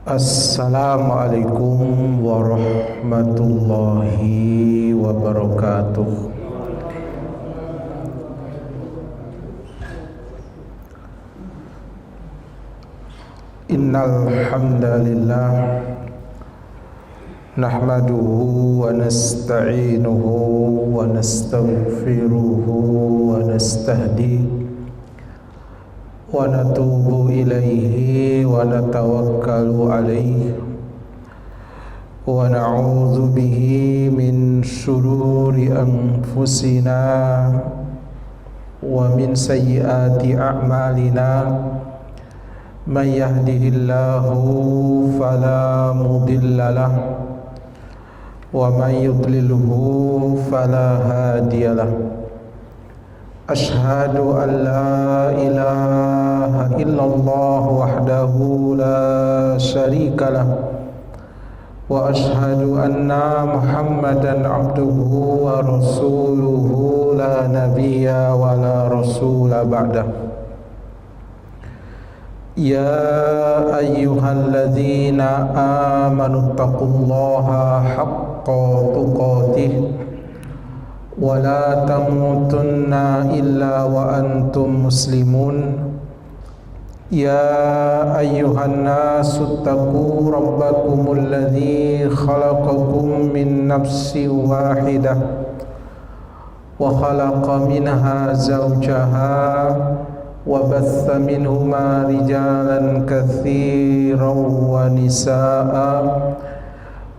Assalamualaikum warahmatullahi wabarakatuh. Innal hamdalillah nahmaduhu wa nasta'inuhu wa nastaghfiruhu wa nastahdihi wa natubu ilaihi wa natawakkalu alaihi wa na'udzu bihi min syururi anfusina wa min sayyiati a'malina man yahdihillahu fala mudilla lahu wa man yudlilhu fala hadiyalah. Ashhadu an la ilaha illallah wahdahu la syarika lah wa ashhadu anna Muhammadan abduhu wa rasuluhu la nabiyya wa la rasula ba'dah. Ya ayyuhalladzina amanu taqullaha haqqa tuqatih wa la tamutunna illa wa antum muslimun. Ya ayyuhan nasu taqu rabbakumul ladzi khalaqakum min nafsin wahidah wa khalaqa minha zawjaha wa batha minhuma rijalan katsiran wa nisaa'a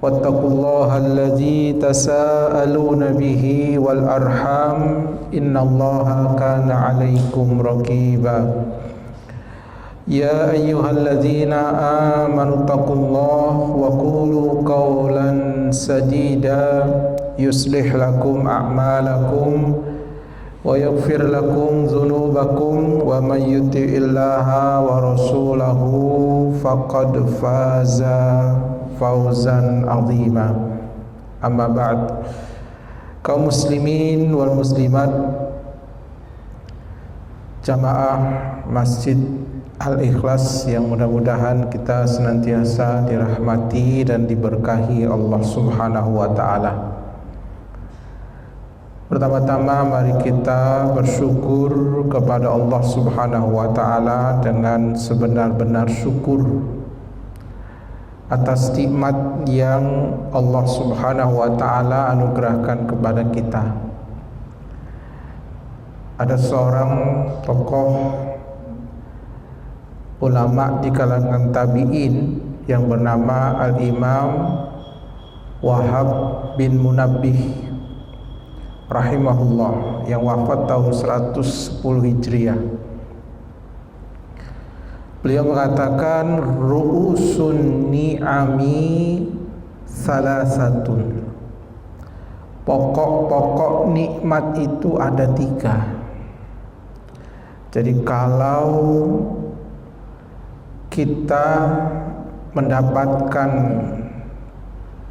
wattaqullaha alladzi tasaaluna bihi wal arham innallaha kana 'alaikum raqiba. Ya ayyuhalladzina amanu taqullaha wa qulu qawlan sadida yuslih lakum a'malakum wa yaghfir lakum dhunubakum wa may yuti'illaha wa rasulahu faqad faza fawzan azima. Amma ba'd. Kaum muslimin wal muslimat, jamaah Masjid Al-Ikhlas yang mudah-mudahan kita senantiasa dirahmati dan diberkahi Allah Subhanahu wa taala. Pertama-tama mari kita bersyukur kepada Allah Subhanahu wa taala dengan sebenar-benar syukur atas nikmat yang Allah Subhanahu wa taala anugerahkan kepada kita. Ada seorang tokoh ulama di kalangan tabi'in yang bernama Al-Imam Wahab bin Munabbih rahimahullah yang wafat tahun 110 Hijriah. Beliau mengatakan ru'usun ni'ami salasatun. Pokok-pokok nikmat itu ada 3. Jadi kalau kita mendapatkan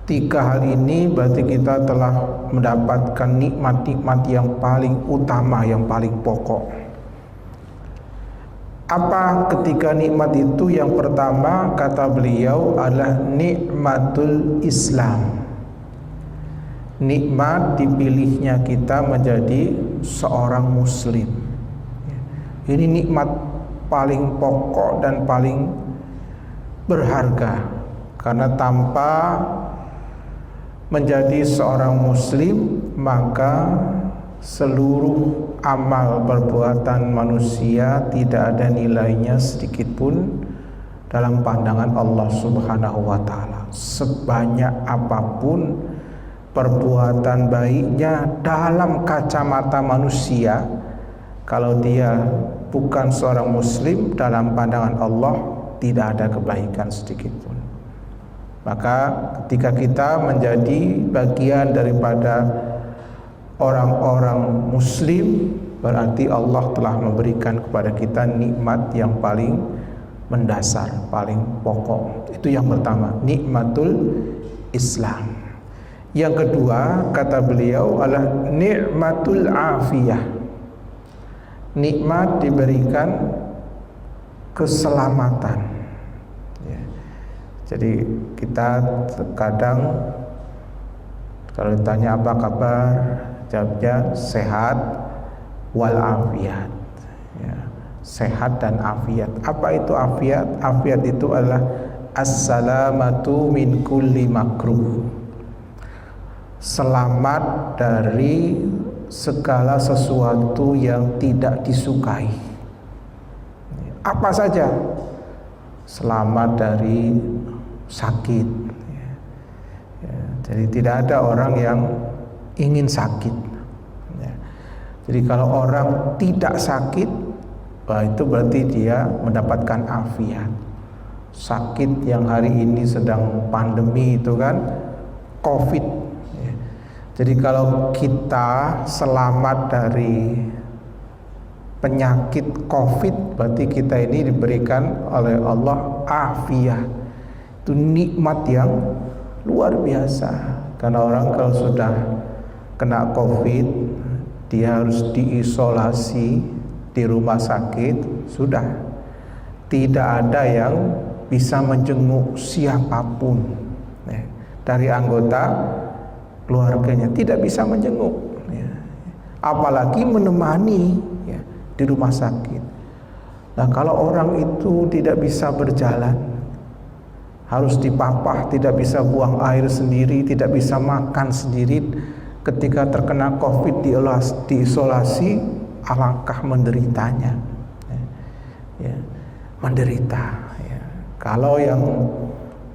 3 hal ini, berarti kita telah mendapatkan nikmat-nikmat yang paling utama, yang paling pokok. Apa ketika nikmat itu? Yang pertama kata beliau adalah nikmatul Islam. Nikmat dipilihnya kita menjadi seorang muslim. Ini nikmat paling pokok dan paling berharga, karena tanpa menjadi seorang muslim maka seluruh amal perbuatan manusia tidak ada nilainya sedikit pun dalam pandangan Allah Subhanahu wa taala. Sebanyak apapun perbuatan baiknya dalam kacamata manusia, kalau dia bukan seorang muslim, dalam pandangan Allah tidak ada kebaikan sedikit pun. Maka ketika kita menjadi bagian daripada orang-orang muslim, berarti Allah telah memberikan kepada kita nikmat yang paling mendasar, paling pokok. Itu yang pertama, nikmatul Islam. Yang kedua kata beliau adalah nikmatul afiyah. Nikmat diberikan keselamatan. Ya. Jadi kita kadang kalau ditanya apa kabar, jawabnya sehat walafiat. Ya. Sehat dan afiat. Apa itu afiat? Afiat itu adalah as-salamatu min kulli makruh. Selamat dari segala sesuatu yang tidak disukai. Apa saja? Selamat dari sakit. Ya, jadi tidak ada orang yang ingin sakit. Ya. Jadi kalau orang tidak sakit, itu berarti dia mendapatkan afiat. Sakit yang hari ini sedang pandemi itu kan COVID. Ya. Jadi kalau kita selamat dari penyakit COVID, berarti kita ini diberikan oleh Allah afiat. Itu nikmat yang luar biasa. Karena orang kalau sudah kena COVID, dia harus diisolasi di rumah sakit, sudah tidak ada yang bisa menjenguk siapapun dari anggota keluarganya, tidak bisa menjenguk, apalagi menemani di rumah sakit. Nah, kalau orang itu tidak bisa berjalan, harus dipapah, tidak bisa buang air sendiri, tidak bisa makan sendiri, ketika terkena COVID diisolasi, alangkah menderitanya. Ya, menderita. Ya. Kalau yang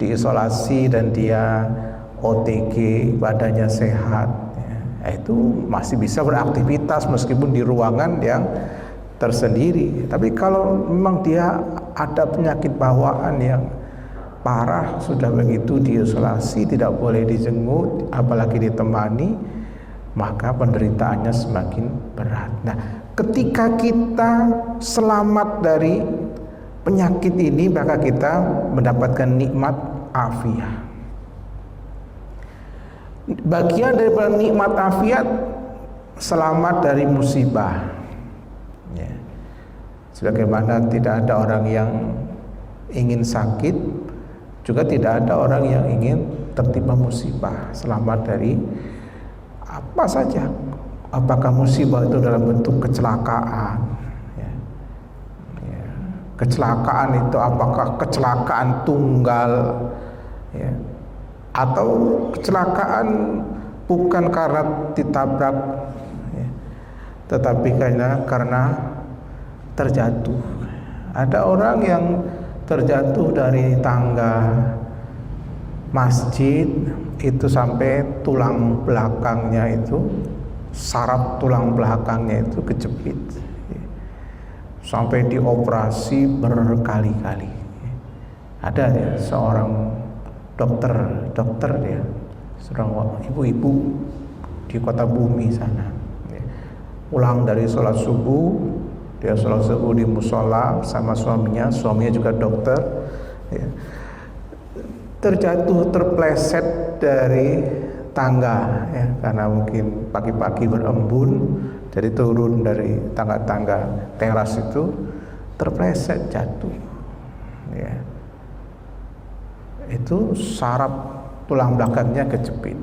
diisolasi dan dia OTG, badannya sehat, itu masih bisa beraktivitas meskipun di ruangan yang tersendiri. Tapi kalau memang dia ada penyakit bawaan yang parah, sudah begitu diisolasi, tidak boleh dijenguk, apalagi ditemani, maka penderitaannya semakin berat. Nah, ketika kita selamat dari penyakit ini, maka kita mendapatkan nikmat afiat. Bagian daripada nikmat afiat, selamat dari musibah. Ya. Sebagaimana tidak ada orang yang ingin sakit, juga tidak ada orang yang ingin tertimpa musibah. Selamat dari apa saja. Apakah musibah itu dalam bentuk kecelakaan? Ya. Ya. Kecelakaan itu apakah kecelakaan tunggal? Ya. Atau kecelakaan bukan karena ditabrak, ya, tetapi karena terjatuh. Ada orang yang terjatuh dari tangga masjid itu sampai tulang belakangnya itu, saraf tulang belakangnya itu kejepit, ya, sampai dioperasi berkali-kali. Ada ya seorang dokter dia, seorang ibu-ibu di kota Bumi sana, pulang dari sholat subuh, dia sholat subuh di musola sama suaminya juga dokter, terjatuh, terpleset dari tangga, karena mungkin pagi-pagi berembun, jadi turun dari tangga-tangga teras itu, terpleset, jatuh, itu saraf tulang belakangnya kejepit,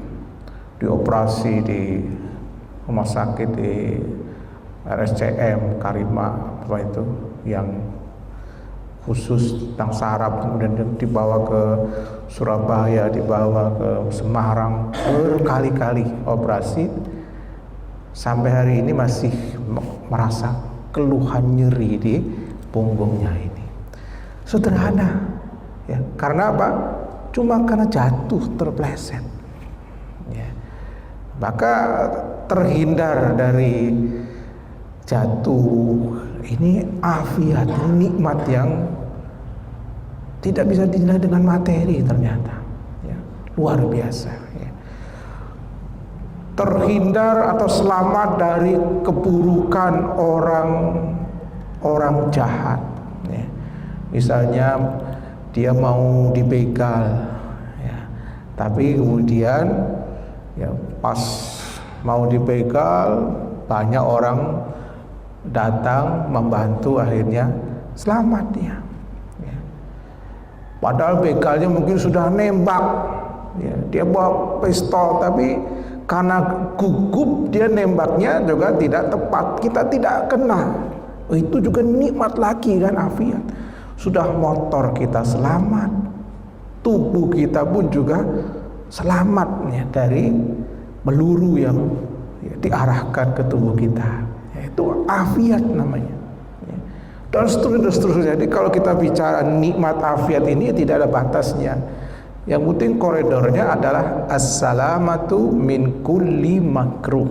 dioperasi di rumah sakit di RSCM Karima apa itu yang khusus tentang saraf, kemudian dibawa ke Surabaya, dibawa ke Semarang, berkali-kali operasi, sampai hari ini masih merasa keluhan nyeri di punggungnya ini. Sederhana, ya, karena apa? Cuma karena jatuh, terpleset, ya. Maka terhindar dari jatuh ini afiat, nikmat yang tidak bisa dinilai dengan materi ternyata, ya, luar biasa, ya. Terhindar atau selamat dari keburukan orang jahat, ya. Misalnya dia mau dibegal, ya, tapi kemudian ya pas mau dibegal banyak orang datang membantu, akhirnya selamat dia. Padahal begalnya mungkin sudah nembak, ya, dia bawa pistol, tapi karena gugup dia nembaknya juga tidak tepat, kita tidak kena. Itu juga nikmat lagi kan, afiat. Sudah motor kita selamat, tubuh kita pun juga selamat ya, dari peluru yang diarahkan ke tubuh kita. Itu afiat namanya. Dan seterusnya. Jadi kalau kita bicara nikmat afiat ini tidak ada batasnya. Yang penting koridornya adalah assalamatu min kulli makruh,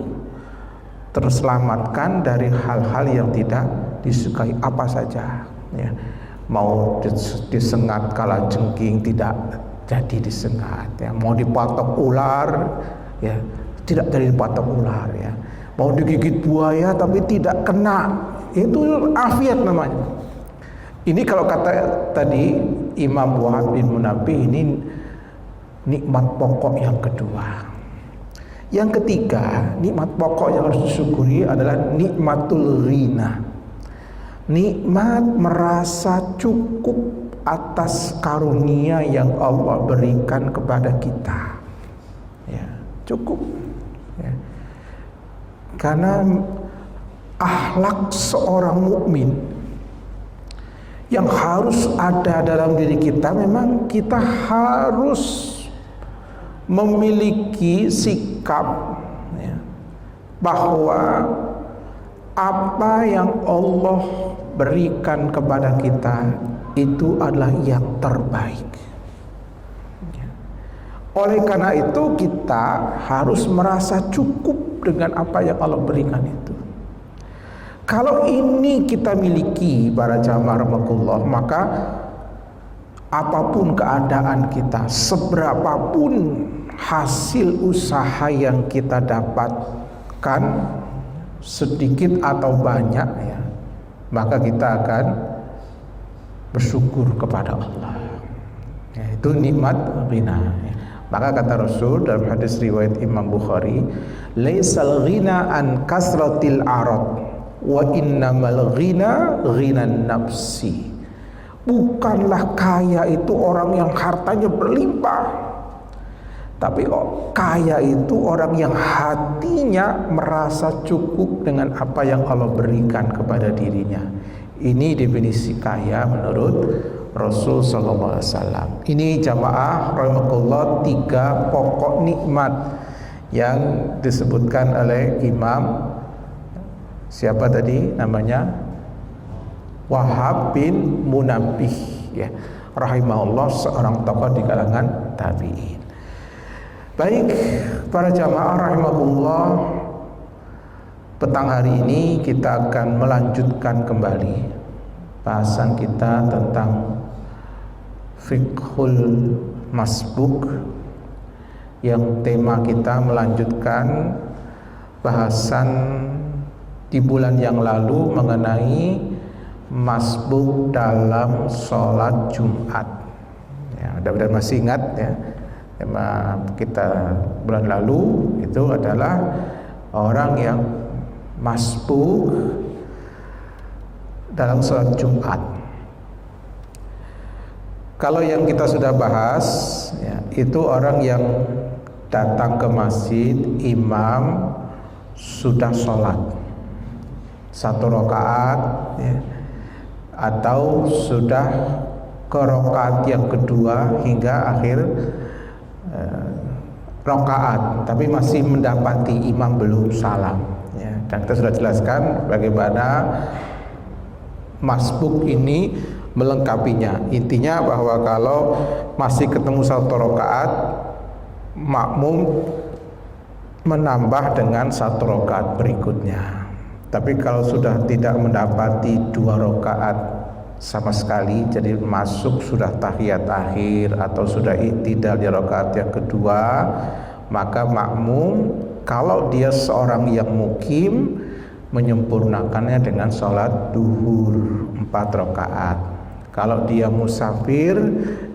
terselamatkan dari hal-hal yang tidak disukai apa saja ya. Mau disengat kala jengking tidak jadi disengat ya. Mau dipatok ular ya tidak jadi dipatok ular ya. Mau digigit buaya tapi tidak kena, itu afiat namanya. Ini kalau kata tadi Imam Wahab bin Munabbih, ini nikmat pokok yang kedua. Yang ketiga, nikmat pokok yang harus disyukuri adalah nikmatul ghina. Nikmat merasa cukup atas karunia yang Allah berikan kepada kita. Ya, cukup. Ya. Karena akhlak seorang mukmin yang harus ada dalam diri kita, memang kita harus memiliki sikap ya, bahwa apa yang Allah berikan kepada kita itu adalah yang terbaik. Oleh karena itu kita harus merasa cukup dengan apa yang Allah berikan itu. Kalau ini kita miliki para jamaah rahimakumullah, maka apapun keadaan kita, seberapapun hasil usaha yang kita dapatkan, sedikit atau banyak ya, maka kita akan bersyukur kepada Allah. Ya, itu nikmat ghina. Ya. Maka kata Rasul dalam hadis riwayat Imam Bukhari, laisal ghina an kasratil arad wa innamal ghina ghinan nafsi. Bukanlah kaya itu orang yang hartanya berlimpah, tapi kaya itu orang yang hatinya merasa cukup dengan apa yang Allah berikan kepada dirinya. Ini definisi kaya menurut Rasul sallallahu alaihi wasallam. Ini jamaah rahimakumullah, 3 pokok nikmat yang disebutkan oleh Imam siapa tadi namanya? Wahab bin Munabbih ya, rahimahullah, seorang tokoh di kalangan tabi'in. Baik para jamaah rahimakumullah, petang hari ini kita akan melanjutkan kembali bahasan kita tentang fiqhul masbuk, yang tema kita melanjutkan bahasan di bulan yang lalu mengenai masbuk dalam sholat Jumat. Ya, mudah-mudahan masih ingat ya. Tema kita bulan lalu itu adalah orang yang masbuk dalam sholat Jumat. Kalau yang kita sudah bahas ya, itu orang yang datang ke masjid, imam sudah sholat 1 rakaat ya, atau sudah ke rakaat yang kedua hingga akhir rakaat, tapi masih mendapati imam belum salam ya. Dan kita sudah jelaskan bagaimana masbuk ini melengkapinya. Intinya bahwa kalau masih ketemu 1 rakaat, makmum menambah dengan 1 rakaat berikutnya. Tapi kalau sudah tidak mendapati 2 rakaat sama sekali, jadi masuk sudah tahiyat akhir atau sudah i'tidal di rakaat yang kedua, maka makmum kalau dia seorang yang mukim menyempurnakannya dengan sholat duhur 4 rakaat. Kalau dia musafir,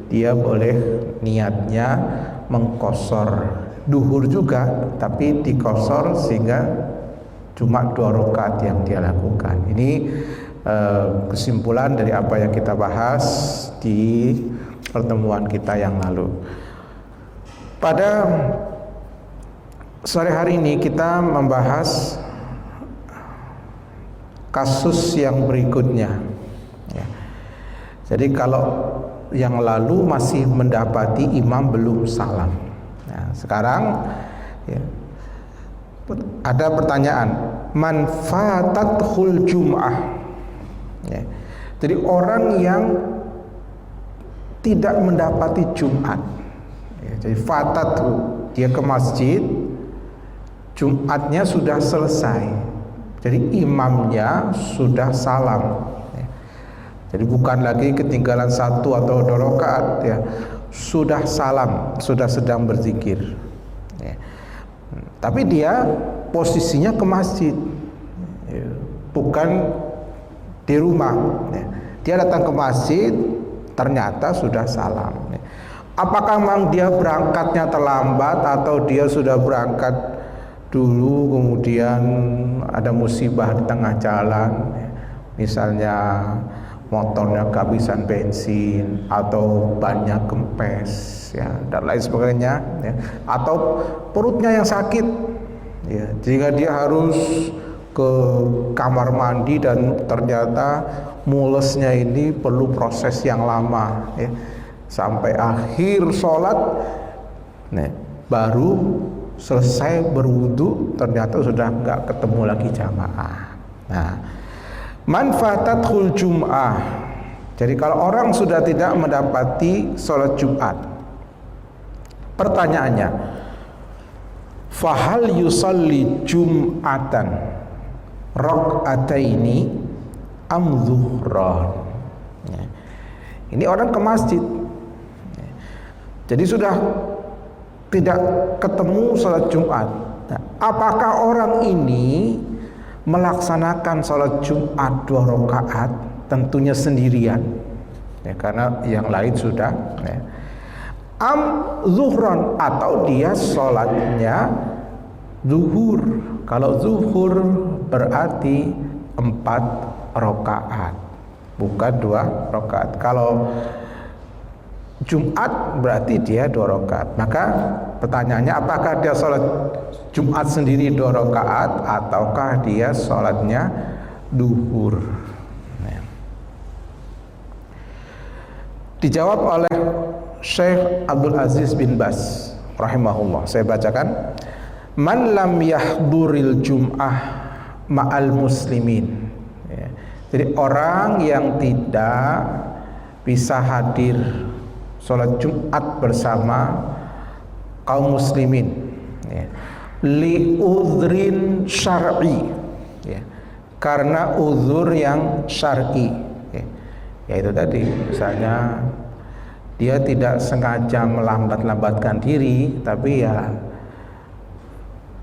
dia boleh niatnya mengqashar duhur juga, tapi dikosor sehingga cuma 2 rakaat yang dia lakukan. Ini kesimpulan dari apa yang kita bahas di pertemuan kita yang lalu. Pada sore hari ini kita membahas kasus yang berikutnya ya. Jadi kalau yang lalu masih mendapati imam belum salam, nah, sekarang ya, ada pertanyaan, man fatathul jum'ah ya. Jadi orang yang tidak mendapati Jumat ya, jadi fatat, dia ke masjid, Jumatnya sudah selesai, jadi imamnya sudah salam ya. Jadi bukan lagi ketinggalan 1 atau 2 rakaat ya, sudah salam, sudah sedang berzikir ya. Tapi dia posisinya ke masjid ya, bukan di rumah ya. Dia datang ke masjid, ternyata sudah salam ya. Apakah memang dia berangkatnya terlambat atau dia sudah berangkat dulu kemudian ada musibah di tengah jalan ya. Misalnya motornya kehabisan bensin atau bannya kempes ya, dan lain sebagainya ya. Atau perutnya yang sakit ya, jika dia harus ke kamar mandi dan ternyata mulesnya ini perlu proses yang lama ya, sampai akhir sholat nih, baru selesai berwudu ternyata sudah nggak ketemu lagi jamaah. Nah, man fatathul jum'ah, jadi kalau orang sudah tidak mendapati sholat Jumat, pertanyaannya, fahal yusalli jum'atan rak'ataini am zuhran ya. Ini orang ke masjid ya. Jadi sudah tidak ketemu sholat Jumat. Nah, apakah orang ini melaksanakan sholat Jumat 2 rakaat tentunya sendirian ya, karena yang lain sudah ya. Am zuhran, atau dia sholatnya zuhur. Kalau zuhur berarti 4 rakaat, bukan 2 rakaat. Kalau Jumat berarti dia 2 rakaat. Maka pertanyaannya, apakah dia sholat Jumat sendiri 2 rakaat ataukah dia sholatnya duhur? Nah, dijawab oleh Syekh Abdul Aziz bin Baz rahimahullah. Saya bacakan, man lam yahduril jum'ah ma'al muslimin ya. Jadi orang yang tidak bisa hadir sholat Jumat bersama kaum muslimin ya, li udhrin syar'i ya, karena uzur yang syar'i ya. Yaitu tadi misalnya dia tidak sengaja melambat-lambatkan diri, tapi ya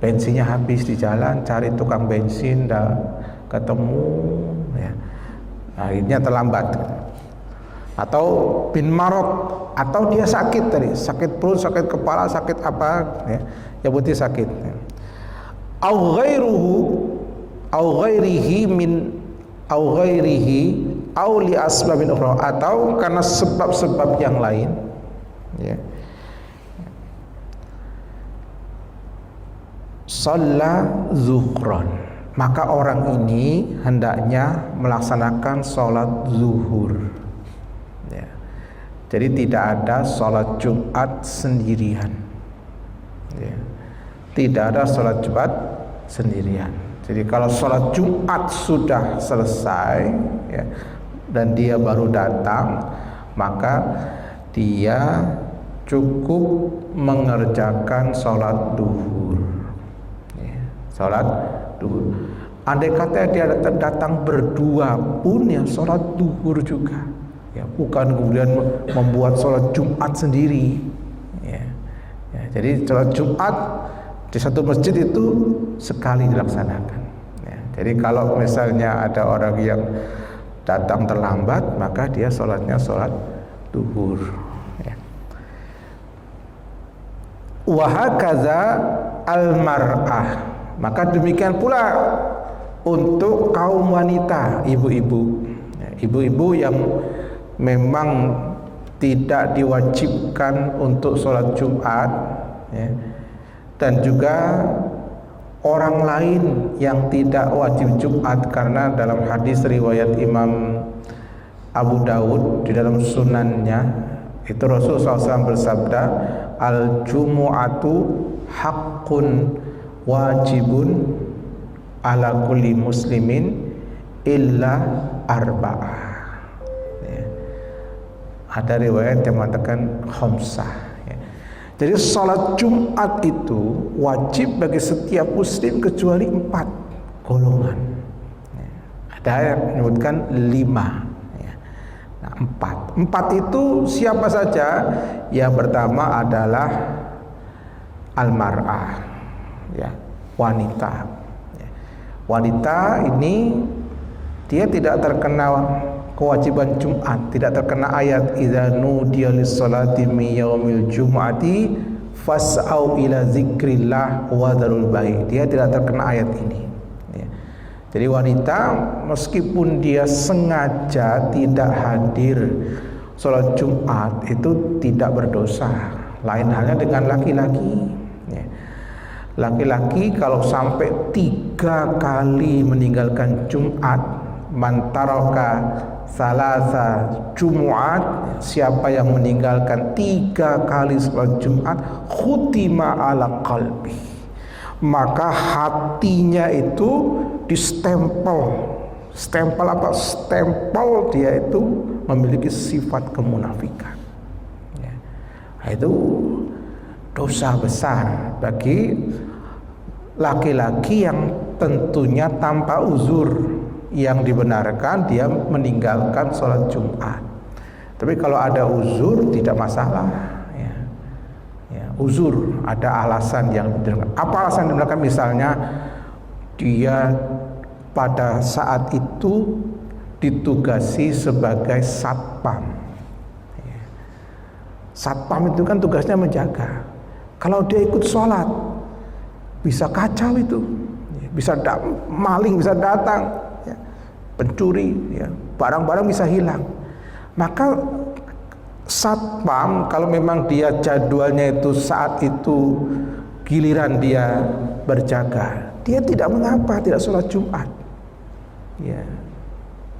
bensinnya habis di jalan, cari tukang bensin dah ketemu ya, akhirnya terlambat. Atau bin marad, atau dia sakit tadi, sakit perut, sakit kepala, sakit apa ya, yang penting sakit ya. Au ghairuhu au ghairihi min au ghairihi au li asbabin ukhra, atau karena sebab-sebab yang lain ya. Shalla zuhran, maka orang ini hendaknya melaksanakan sholat zuhur ya. Jadi tidak ada sholat Jumat sendirian ya. Tidak ada sholat Jumat sendirian. Jadi kalau sholat Jumat sudah selesai ya, dan dia baru datang, maka dia cukup mengerjakan sholat duhur ya, sholat duhur. Andai kata dia datang berdua pun ya sholat duhur juga ya, bukan kemudian membuat sholat Jumat sendiri ya. Ya, jadi sholat Jumat di satu masjid itu sekali dilaksanakan ya. Jadi kalau misalnya ada orang yang datang terlambat, maka dia sholatnya sholat duhur ya. Wa hakaza al-mar'ah, maka demikian pula untuk kaum wanita, ibu-ibu ya, ibu-ibu yang memang tidak diwajibkan untuk sholat Jumat, ya. Dan juga orang lain yang tidak wajib Jumat, karena dalam hadis riwayat Imam Abu Dawud di dalam sunannya itu Rasulullah SAW bersabda, al jumu'atu haqqun wajibun ala kulli muslimin illa arba'ah. Ya. Ada riwayat yang mengatakan khamsah. Ya. Jadi salat Jumat itu wajib bagi setiap muslim kecuali 4 golongan. Ya. Ada yang menyebutkan 5. Ya. Nah, 4 itu siapa saja? Yang pertama adalah al-mar'ah, ya, wanita. Wanita ini dia tidak terkena kewajiban Jumat, tidak terkena ayat idza nudiya lis-salati min yaumil jum'ati fas'au ila zikrillah wa dzarul bai'. Dia tidak terkena ayat ini. Ya. Jadi wanita meskipun dia sengaja tidak hadir sholat Jumat itu tidak berdosa. Lain halnya dengan laki-laki. Ya. Laki-laki kalau sampai 3 kali meninggalkan Jumat, mantaraka salasa Jumu'at, siapa yang meninggalkan 3 kali sholat Jumat, khutima ala qalbi, maka hatinya itu distempel. Stempel apa? Stempel dia itu memiliki sifat kemunafikan. Ya. Nah, itu dosa besar bagi laki-laki yang tentunya tanpa uzur yang dibenarkan dia meninggalkan sholat Jumat. Tapi kalau ada uzur tidak masalah. Ya. Ya, uzur ada alasan yang dibenarkan. Apa alasan yang dibenarkan? Misalnya dia pada saat itu ditugasi sebagai satpam. Ya. Satpam itu kan tugasnya menjaga. Kalau dia ikut sholat bisa kacau itu, bisa maling bisa datang, ya, pencuri, ya, barang-barang bisa hilang. Maka satpam kalau memang dia jadwalnya itu saat itu giliran dia berjaga, dia tidak mengapa tidak sholat Jumat, ya,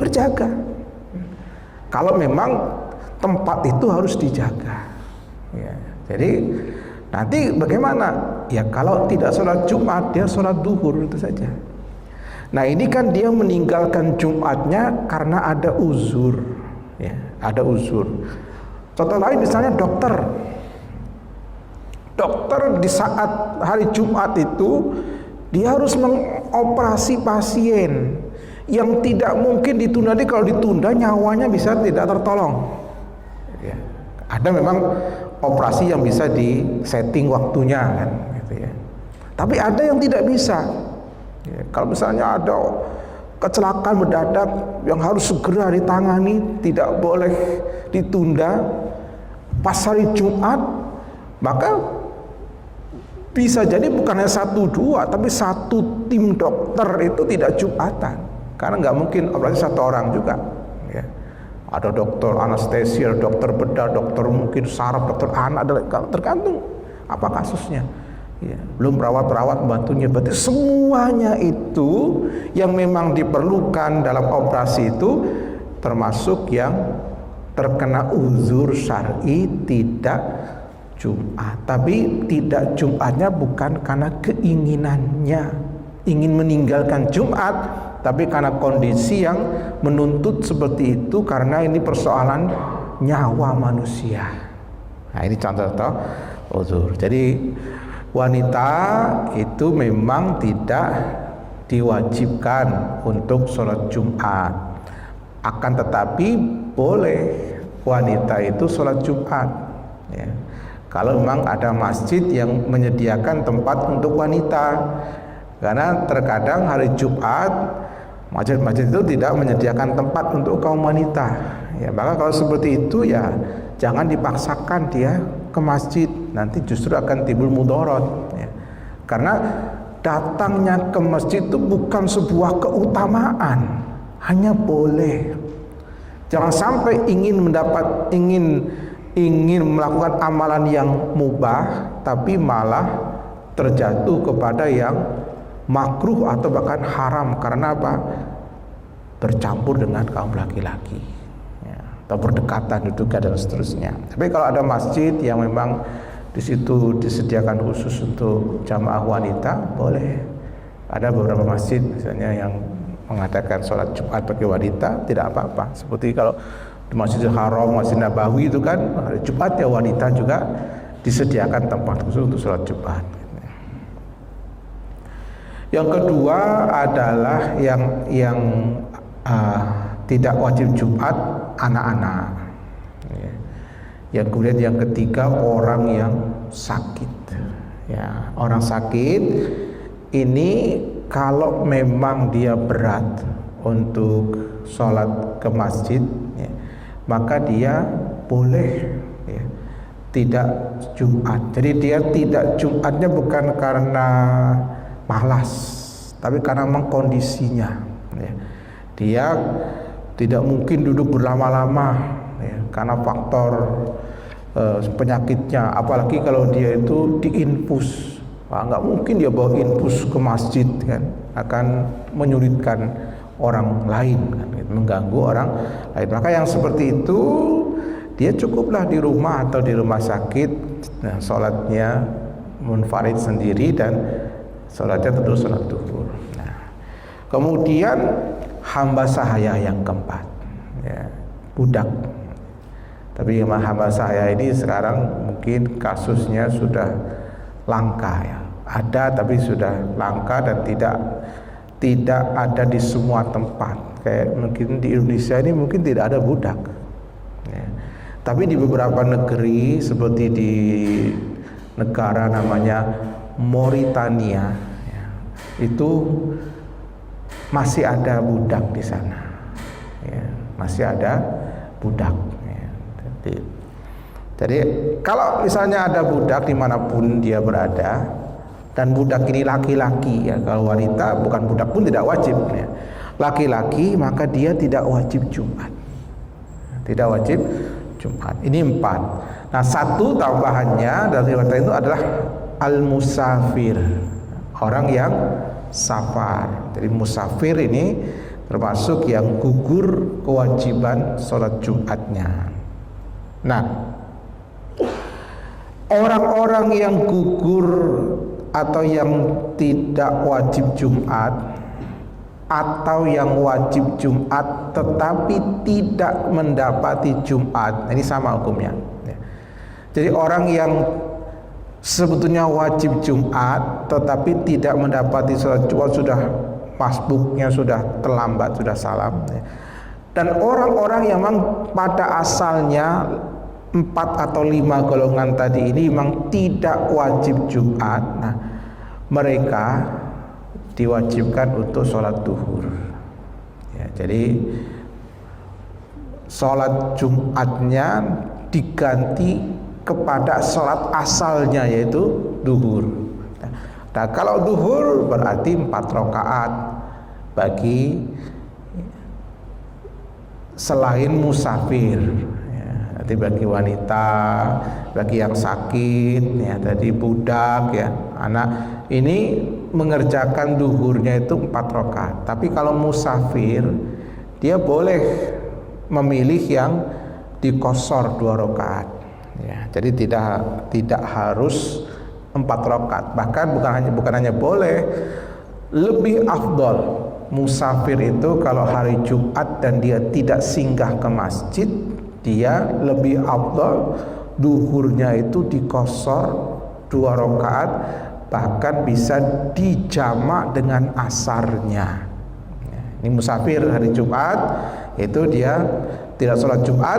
berjaga. Kalau memang tempat itu harus dijaga, ya. Jadi nanti bagaimana? Ya kalau tidak sholat Jumat dia sholat duhur itu saja. Nah ini kan dia meninggalkan Jumatnya karena ada uzur, ya, ada uzur. Contoh lain misalnya dokter di saat hari Jumat itu dia harus mengoperasi pasien yang tidak mungkin ditunda. Kalau ditunda nyawanya bisa tidak tertolong, ya. Ada memang operasi yang bisa disetting waktunya kan, gitu ya. Tapi ada yang tidak bisa. Ya, kalau misalnya ada kecelakaan mendadak yang harus segera ditangani, tidak boleh ditunda pas hari Jumat, maka bisa jadi bukan hanya 1-2, tapi 1 tim dokter itu tidak Jumatan, karena nggak mungkin operasi 1 orang juga. Ya. Ada dokter anestesia, dokter bedah, dokter mungkin saraf, dokter anak, tergantung apa kasusnya. Ya, belum perawat-perawat membantunya. Berarti semuanya itu yang memang diperlukan dalam operasi itu termasuk yang terkena uzur syar'i tidak Jumat. Tapi tidak Jumatnya bukan karena keinginannya ingin meninggalkan Jumat, tapi karena kondisi yang menuntut seperti itu, karena ini persoalan nyawa manusia. Nah ini contoh-contoh uzur. Jadi wanita itu memang tidak diwajibkan untuk sholat Jumat. Akan tetapi boleh wanita itu sholat Jumat, ya. Kalau memang ada masjid yang menyediakan tempat untuk wanita. Karena terkadang hari Jumat masjid-masjid itu tidak menyediakan tempat untuk kaum wanita, ya. Maka kalau seperti itu ya jangan dipaksakan dia ke masjid, nanti justru akan timbul mudarat, ya. Karena datangnya ke masjid itu bukan sebuah keutamaan, hanya boleh. Jangan sampai ingin ingin melakukan amalan yang mubah tapi malah terjatuh kepada yang makruh atau bahkan haram. Karena apa? Bercampur dengan kaum laki-laki ya, atau berdekatan, dudukan dan seterusnya. Tapi kalau ada masjid yang memang di situ disediakan khusus untuk jamaah wanita, boleh. Ada beberapa masjid misalnya yang mengadakan sholat Jumat bagi wanita, tidak apa-apa. Seperti kalau di Masjidil Haram, Masjid Nabawi itu kan hari Jumat ya wanita juga disediakan tempat khusus untuk sholat Jumat. Yang kedua adalah yang tidak wajib Jumat, anak-anak. Yang kemudian yang ketiga orang yang sakit. Ya, orang sakit ini kalau memang dia berat untuk sholat ke masjid, ya, maka dia boleh ya, tidak Jumat. Jadi dia tidak Jumatnya bukan karena malas, tapi karena memang kondisinya. Ya. Dia tidak mungkin duduk berlama-lama ya, karena faktor penyakitnya. Apalagi kalau dia itu diinfus. Nggak mungkin dia bawa infus ke masjid kan, akan menyulitkan orang lain kan, mengganggu orang lain. Maka yang seperti itu dia cukuplah di rumah atau di rumah sakit, nah, sholatnya munfarid sendiri dan sholatnya tentu sholat duhur. Nah, kemudian hamba sahaya yang keempat, ya, budak. Tapi hamba sahaya ini sekarang mungkin kasusnya sudah langka ya. Ada tapi sudah langka dan tidak ada di semua tempat. Kayak mungkin di Indonesia ini mungkin tidak ada budak. Ya. Tapi di beberapa negeri seperti di negara namanya Mauritania, ya, itu masih ada budak di sana. Ya, masih ada budak. Ya. Jadi kalau misalnya ada budak dimanapun dia berada, dan budak ini laki-laki ya, kalau wanita bukan budak pun tidak wajib ya. Laki-laki maka dia tidak wajib Jumat. Tidak wajib Jumat. Ini 4. Nah, satu tambahannya dari riwayat itu adalah al-musafir, orang yang safar. Jadi musafir ini termasuk yang gugur kewajiban sholat Jumatnya. Nah, orang-orang yang gugur atau yang tidak wajib Jumat atau yang wajib Jumat tetapi tidak mendapati Jumat, ini sama hukumnya. Jadi orang yang sebetulnya wajib Jumat tetapi tidak mendapati sholat Jumat, sudah masbuknya sudah terlambat, sudah salam. Dan orang-orang yang memang pada asalnya 4 atau 5 golongan tadi ini memang tidak wajib Jumat, nah mereka diwajibkan untuk sholat duhur ya, jadi sholat Jumatnya diganti kepada sholat asalnya yaitu duhur. Nah kalau duhur berarti 4 rakaat bagi selain musafir. Jadi bagi wanita, bagi yang sakit, ya, tadi budak, ya, anak ini mengerjakan duhurnya itu 4 rakaat. Tapi kalau musafir, dia boleh memilih yang dikosor 2 rakaat. Ya, jadi tidak harus 4 rakaat. Bahkan bukan hanya boleh, lebih afdol musafir itu kalau hari Jumat dan dia tidak singgah ke masjid, dia lebih afdal duhurnya itu dikosor 2 rakaat, bahkan bisa dijamak dengan asarnya. Ini musafir hari Jumat, itu dia tidak sholat Jumat,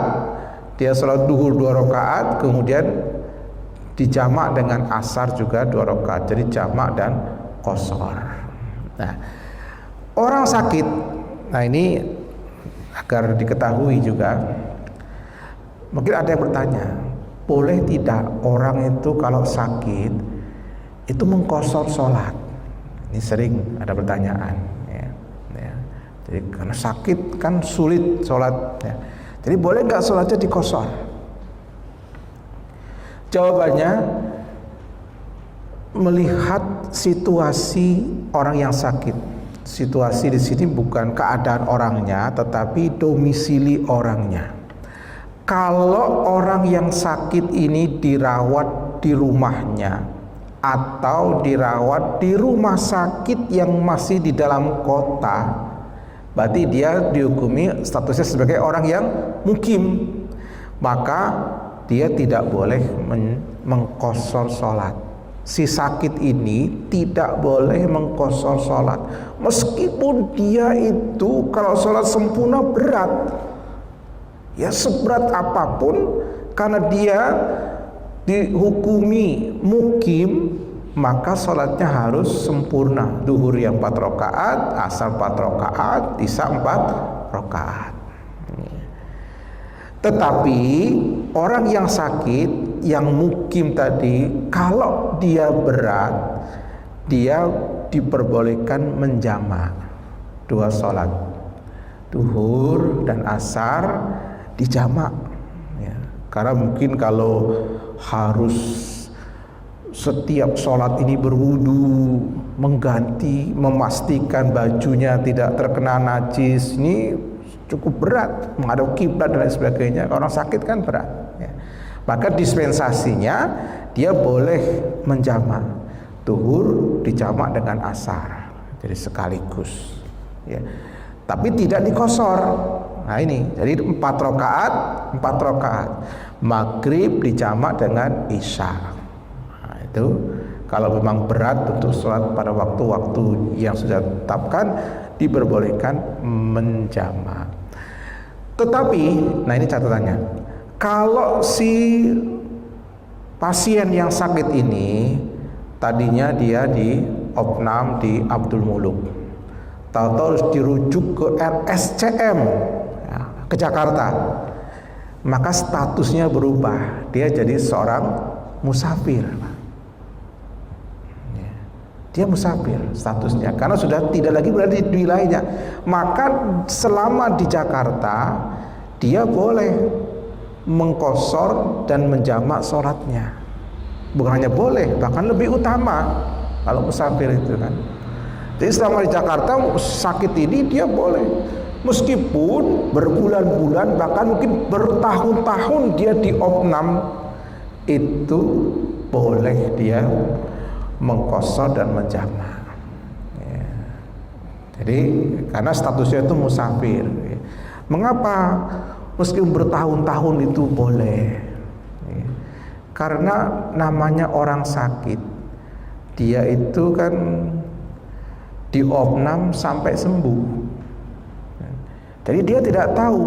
dia sholat duhur 2 rakaat, kemudian dijamak dengan asar juga 2 rakaat, jadi jamak dan kosor. Nah, orang sakit, nah ini agar diketahui juga. Mungkin ada yang bertanya, boleh tidak orang itu kalau sakit itu mengkosor sholat? Ini sering ada pertanyaan ya. Jadi karena sakit kan sulit sholat ya. Jadi boleh nggak sholatnya dikosor? Jawabannya, melihat situasi orang yang sakit. Situasi di sini bukan keadaan orangnya, tetapi domisili orangnya. Kalau orang yang sakit ini dirawat di rumahnya atau dirawat di rumah sakit yang masih di dalam kota, berarti dia dihukumi statusnya sebagai orang yang mukim. Maka dia tidak boleh mengqashar sholat. Si sakit ini tidak boleh mengqashar sholat, meskipun dia itu kalau sholat sempurna berat, ya seberat apapun, karena dia dihukumi mukim, maka sholatnya harus sempurna. Duhur yang 4 rakaat, asar 4 rakaat, isya 4 rakaat. Tetapi orang yang sakit, yang mukim tadi, kalau dia berat, dia diperbolehkan menjamak 2 sholat, duhur dan asar dijamak, ya. Karena mungkin kalau harus setiap sholat ini berwudu, mengganti, memastikan bajunya tidak terkena najis, ini cukup berat, menghadap kiblat dan lain sebagainya. Orang sakit kan berat, ya. Maka dispensasinya dia boleh menjamak, duhur dijamak dengan asar, jadi sekaligus, ya. Tapi tidak dikosor. Nah ini, jadi 4 rakaat, maghrib dijamak dengan isya. Nah, itu kalau memang berat untuk sholat pada waktu-waktu yang sudah ditetapkan, diperbolehkan menjamak. Tetapi, nah ini catatannya, kalau si pasien yang sakit ini tadinya dia di opnam di Abdul Muluk, tahu-tahu harus dirujuk ke RSCM, ya, ke Jakarta, maka statusnya berubah, dia jadi seorang musafir. Dia musafir statusnya, karena sudah tidak lagi berada di wilayahnya. Maka selama di Jakarta, dia boleh mengqashar dan menjamak sholatnya. Bukan hanya boleh, bahkan lebih utama kalau musafir itu kan. Jadi selama di Jakarta sakit ini dia boleh, meskipun berbulan-bulan bahkan mungkin bertahun-tahun dia di opnam, itu boleh dia mengqashar dan menjamak, ya. Jadi karena statusnya itu musafir, ya. Mengapa meskipun bertahun-tahun itu boleh, ya. Karena namanya orang sakit, dia itu kan di opnam sampai sembuh, ya. Jadi dia tidak tahu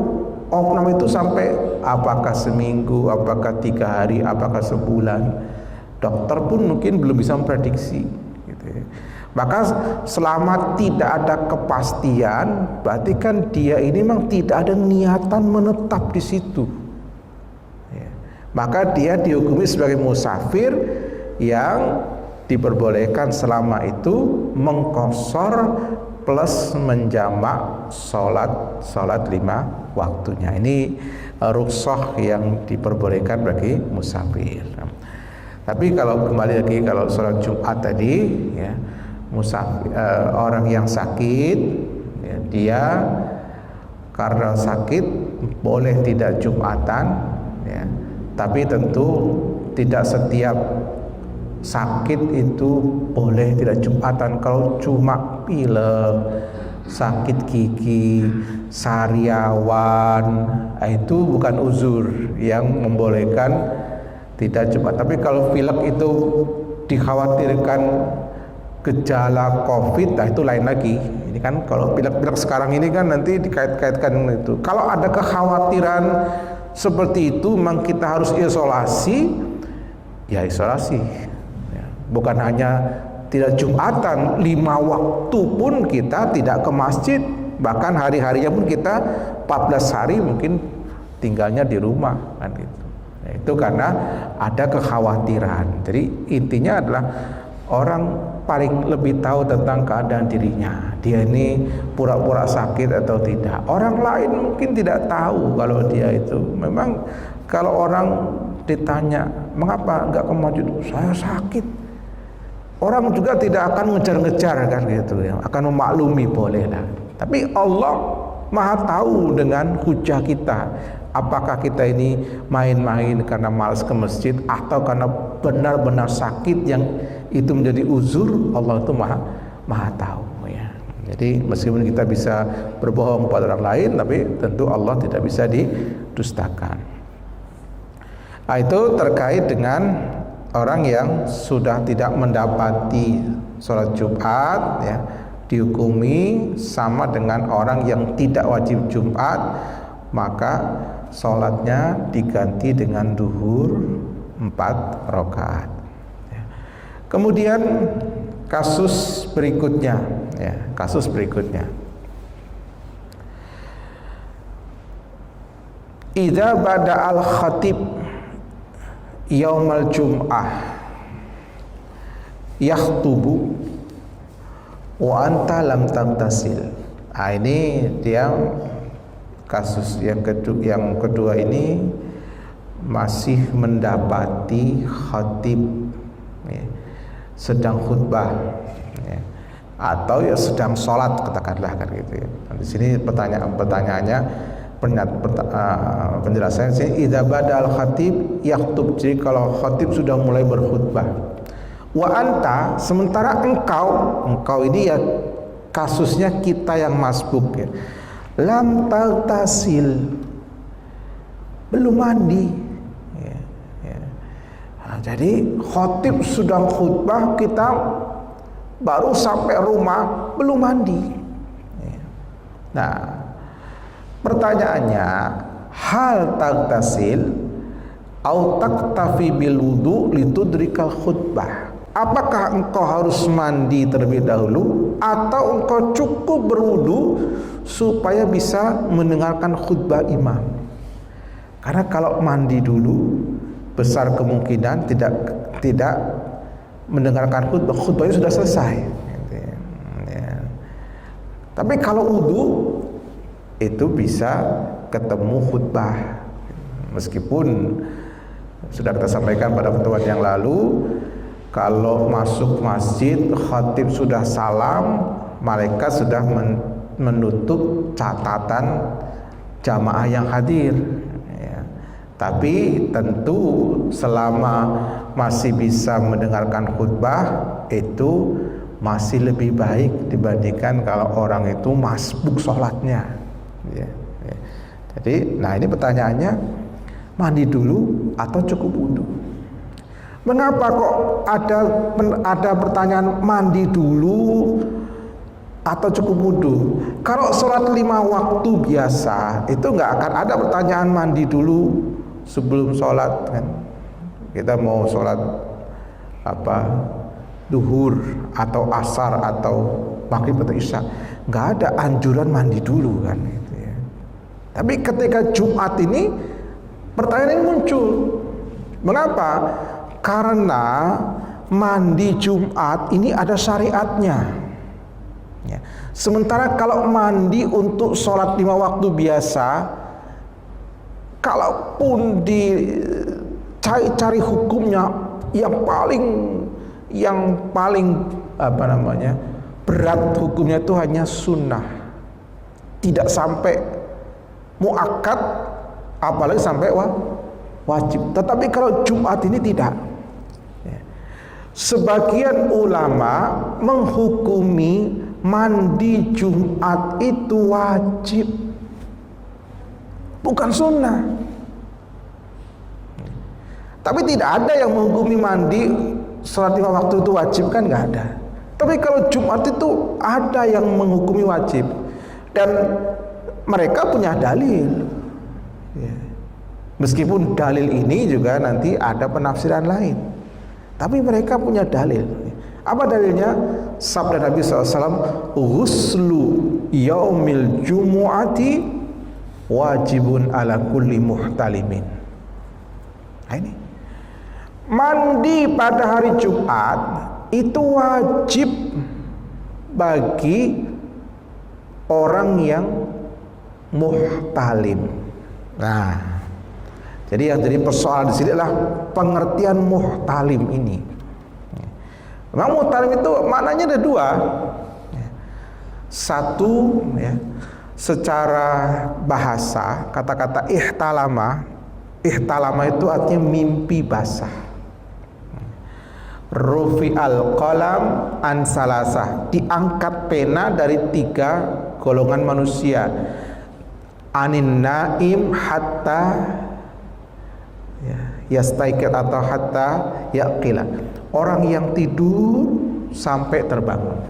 opnam itu sampai apakah seminggu, apakah 3 hari, apakah sebulan. Dokter pun mungkin belum bisa memprediksi, gitu ya. Maka selama tidak ada kepastian, berarti kan dia ini memang tidak ada niatan menetap di situ, ya. Maka dia dihukumi sebagai musafir yang diperbolehkan selama itu mengqashar plus menjamak sholat 5 waktunya. Ini rukhsah yang diperbolehkan bagi musafir. Tapi kalau kembali lagi, kalau sholat Jumat tadi, ya, musafir, orang yang sakit, ya, dia karena sakit boleh tidak Jumatan, ya. Tapi tentu tidak setiap sakit itu boleh tidak Jumatan. Kalau cuma pilek, sakit gigi, sariawan, itu bukan uzur yang membolehkan tidak Jumat. Tapi kalau pilek itu dikhawatirkan gejala COVID, nah itu lain lagi. Ini kan kalau pilek-pilek sekarang ini kan nanti dikait-kaitkan dengan itu. Kalau ada kekhawatiran seperti itu, memang kita harus isolasi, ya isolasi. Ya, bukan hanya tidak Jumatan, 5 waktu pun kita tidak ke masjid. Bahkan hari-harinya pun kita 14 hari mungkin tinggalnya di rumah, kan gitu. Itu karena ada kekhawatiran. Jadi intinya adalah orang paling lebih tahu tentang keadaan dirinya. Dia ini pura-pura sakit atau tidak. Orang lain mungkin tidak tahu kalau dia itu. Memang kalau orang ditanya, mengapa enggak ke masjid? Saya sakit. Orang juga tidak akan ngejar-ngejar kan gitu ya, akan memaklumi, boleh lah. Tapi Allah Maha tahu dengan hujah kita. Apakah kita ini main-main karena malas ke masjid atau karena benar-benar sakit yang itu menjadi uzur? Allah itu maha tahu ya. Jadi meskipun kita bisa berbohong pada orang lain, tapi tentu Allah tidak bisa didustakan. Nah, itu terkait dengan orang yang sudah tidak mendapati sholat Jumat ya, dihukumi sama dengan orang yang tidak wajib Jumat, maka sholatnya diganti dengan duhur 4 rakaat. Kemudian kasus berikutnya ya, kasus berikutnya. Idza bada al khatib yaumal jum'ah yakhtubu wa anta lam taghtasil. Ini dia kasus yang kedua ini masih mendapati khatib ya, sedang khutbah ya, atau ya sedang sholat katakanlah kan gitu ya. Di sini pertanyaannya penjelasannya sini idza badal khatib yaktub. Jadi kalau khatib sudah mulai berkhutbah, wa anta sementara engkau ini ya kasusnya kita yang masbuk ya, lam taghtasil belum mandi ya, ya. Nah, jadi khatib sudah khutbah, kita baru sampai rumah belum mandi ya. Nah, pertanyaannya, hal taghtasil au taktafi bil wudu litudrikal khutbah? Apakah engkau harus mandi terlebih dahulu atau engkau cukup berwudu supaya bisa mendengarkan khutbah imam? Karena kalau mandi dulu besar kemungkinan tidak mendengarkan khutbah, khutbahnya sudah selesai ya. Tapi kalau wudu itu bisa ketemu khutbah, meskipun sudah kita sampaikan pada pertemuan yang lalu, kalau masuk masjid khatib sudah salam, malaikat sudah menutup catatan jamaah yang hadir ya. Tapi tentu selama masih bisa mendengarkan khutbah itu masih lebih baik dibandingkan kalau orang itu masbuk sholatnya ya, ya. Jadi, nah ini pertanyaannya, mandi dulu atau cukup wudu? Mengapa kok ada pertanyaan mandi dulu atau cukup wudu? Kalau sholat 5 waktu biasa itu nggak akan ada pertanyaan mandi dulu sebelum sholat kan? Kita mau sholat duhur atau asar atau maghrib atau isya, nggak ada anjuran mandi dulu kan gitu ya. Tapi ketika Jumat ini pertanyaan ini muncul. Mengapa? Karena mandi Jumat ini ada syariatnya ya. Sementara kalau mandi untuk sholat 5 waktu biasa, kalaupun dicari hukumnya yang paling berat hukumnya itu hanya sunnah, tidak sampai muakkad, apalagi sampai wajib. Tetapi kalau Jumat ini tidak ya. Sebagian ulama menghukumi mandi Jumat itu wajib, bukan sunnah. Tapi tidak ada yang menghukumi mandi sholat 5 waktu itu wajib, kan nggak ada. Tapi kalau Jumat itu ada yang menghukumi wajib, dan mereka punya dalil ya. Meskipun dalil ini juga nanti ada penafsiran lain, tapi mereka punya dalil. Apa dalilnya? Sabda Nabi SAW, ghuslu yaumil jumu'ati wajibun ala kulli muhtalimin. Nah, ini mandi pada hari Jumat itu wajib bagi orang yang muhtalim. Nah, Jadi yang jadi persoalan di sini adalah pengertian muhtalim ini. Memang muhtalim itu maknanya ada dua. Satu, ya, secara bahasa kata-kata ihtalama itu artinya mimpi basah. Rufi al-qalam an salasah, diangkat pena dari 3 golongan manusia. Anin naim hatta yastaiqir atau hatta yaqila, orang yang tidur sampai terbangun.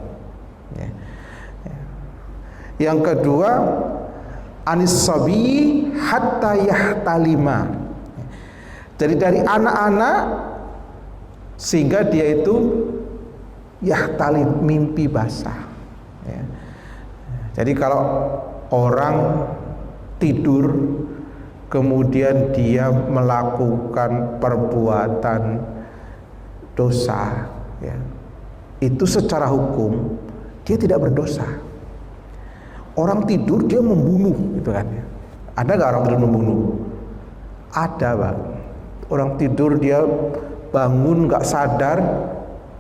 Yang kedua, anis sabi hatta yahtalima, jadi dari anak-anak sehingga dia itu yahtalim, mimpi basah. Jadi kalau orang tidur kemudian dia melakukan perbuatan dosa, ya, itu secara hukum dia tidak berdosa. Orang tidur dia membunuh, gitu kan? Ada nggak orang tidur membunuh? Ada, Bang. Orang tidur dia bangun nggak sadar,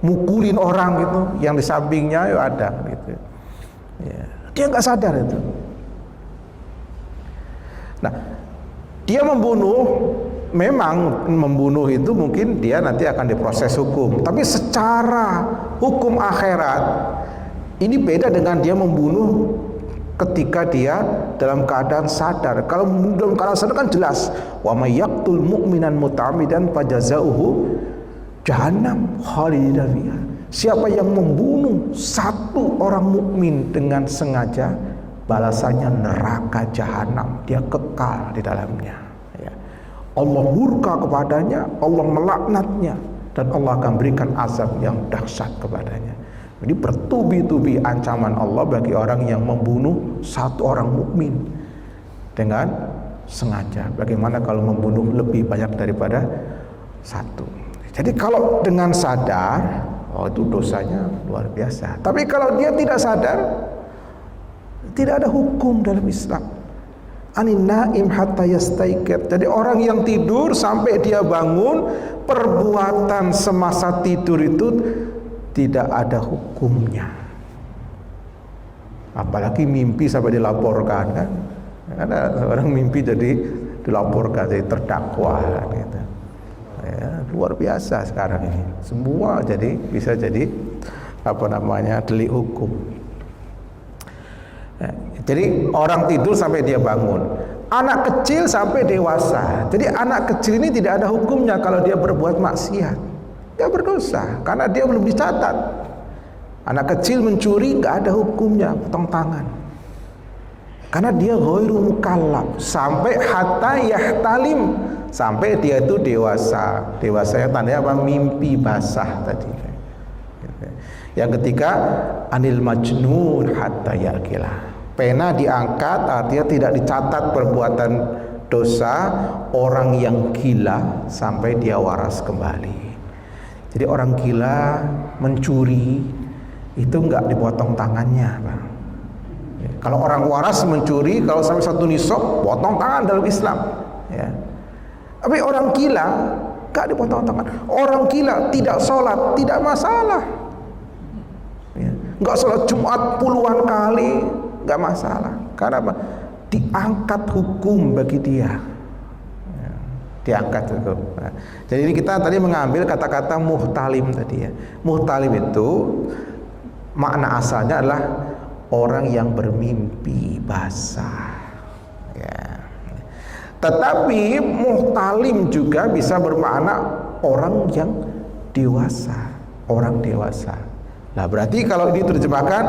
mukulin orang gitu, yang di sampingnya ya ada, gitu. Ya, dia nggak sadar itu. Nah, dia membunuh, memang membunuh itu mungkin dia nanti akan diproses hukum. Tapi secara hukum akhirat ini beda dengan dia membunuh ketika dia dalam keadaan sadar. Kalau dalam keadaan sadar kan jelas, wa may yaqtul mu'minan muta'ammidan fajazauhu jahannam khalidan fiha. Siapa yang membunuh satu orang mukmin dengan sengaja, balasannya neraka jahanam, dia kekal di dalamnya. Ya. Allah murka kepadanya, Allah melaknatnya, dan Allah akan berikan azab yang dahsyat kepadanya. Jadi bertubi-tubi ancaman Allah bagi orang yang membunuh satu orang mukmin dengan sengaja. Bagaimana kalau membunuh lebih banyak daripada satu? Jadi kalau dengan sadar, oh itu dosanya luar biasa. Tapi kalau dia tidak sadar, tidak ada hukum dalam Islam. Anin naim hatta yastaiqir. Jadi orang yang tidur sampai dia bangun, perbuatan semasa tidur itu tidak ada hukumnya. Apalagi mimpi sampai dilaporkan, kan? Ada orang mimpi jadi dilaporkan, jadi terdakwa, gitu. Ya, luar biasa sekarang ini. Semua jadi bisa jadi delik hukum. Ya, jadi orang tidur sampai dia bangun, anak kecil sampai dewasa. Jadi anak kecil ini tidak ada hukumnya kalau dia berbuat maksiat. Dia berdosa karena dia belum dicatat. Anak kecil mencuri nggak ada hukumnya, potong tangan. Karena dia ghairu mukallaf sampai hatta yahtalim, sampai dia itu dewasa. Dewasanya tandanya apa? Mimpi basah tadi. Yang ketiga, anil majnun hatta yaqila. Pena diangkat, artinya tidak dicatat perbuatan dosa orang yang gila sampai dia waras kembali. Jadi orang gila mencuri itu enggak dipotong tangannya, Bang. Kalau orang waras mencuri, kalau sampai 1 nisab, potong tangan dalam Islam. Ya. Tapi orang gila enggak dipotong tangan. Orang gila tidak sholat, tidak masalah. Ya. Enggak sholat Jumat puluhan kali, enggak masalah. Karena apa? Diangkat hukum bagi dia. Diangkat itu. Nah, jadi ini kita tadi mengambil kata-kata muhtalim tadi, ya. Muhtalim itu makna asalnya adalah orang yang bermimpi basah. Ya. Tetapi muhtalim juga bisa bermakna orang yang dewasa, orang dewasa. Nah, berarti kalau diterjemahkan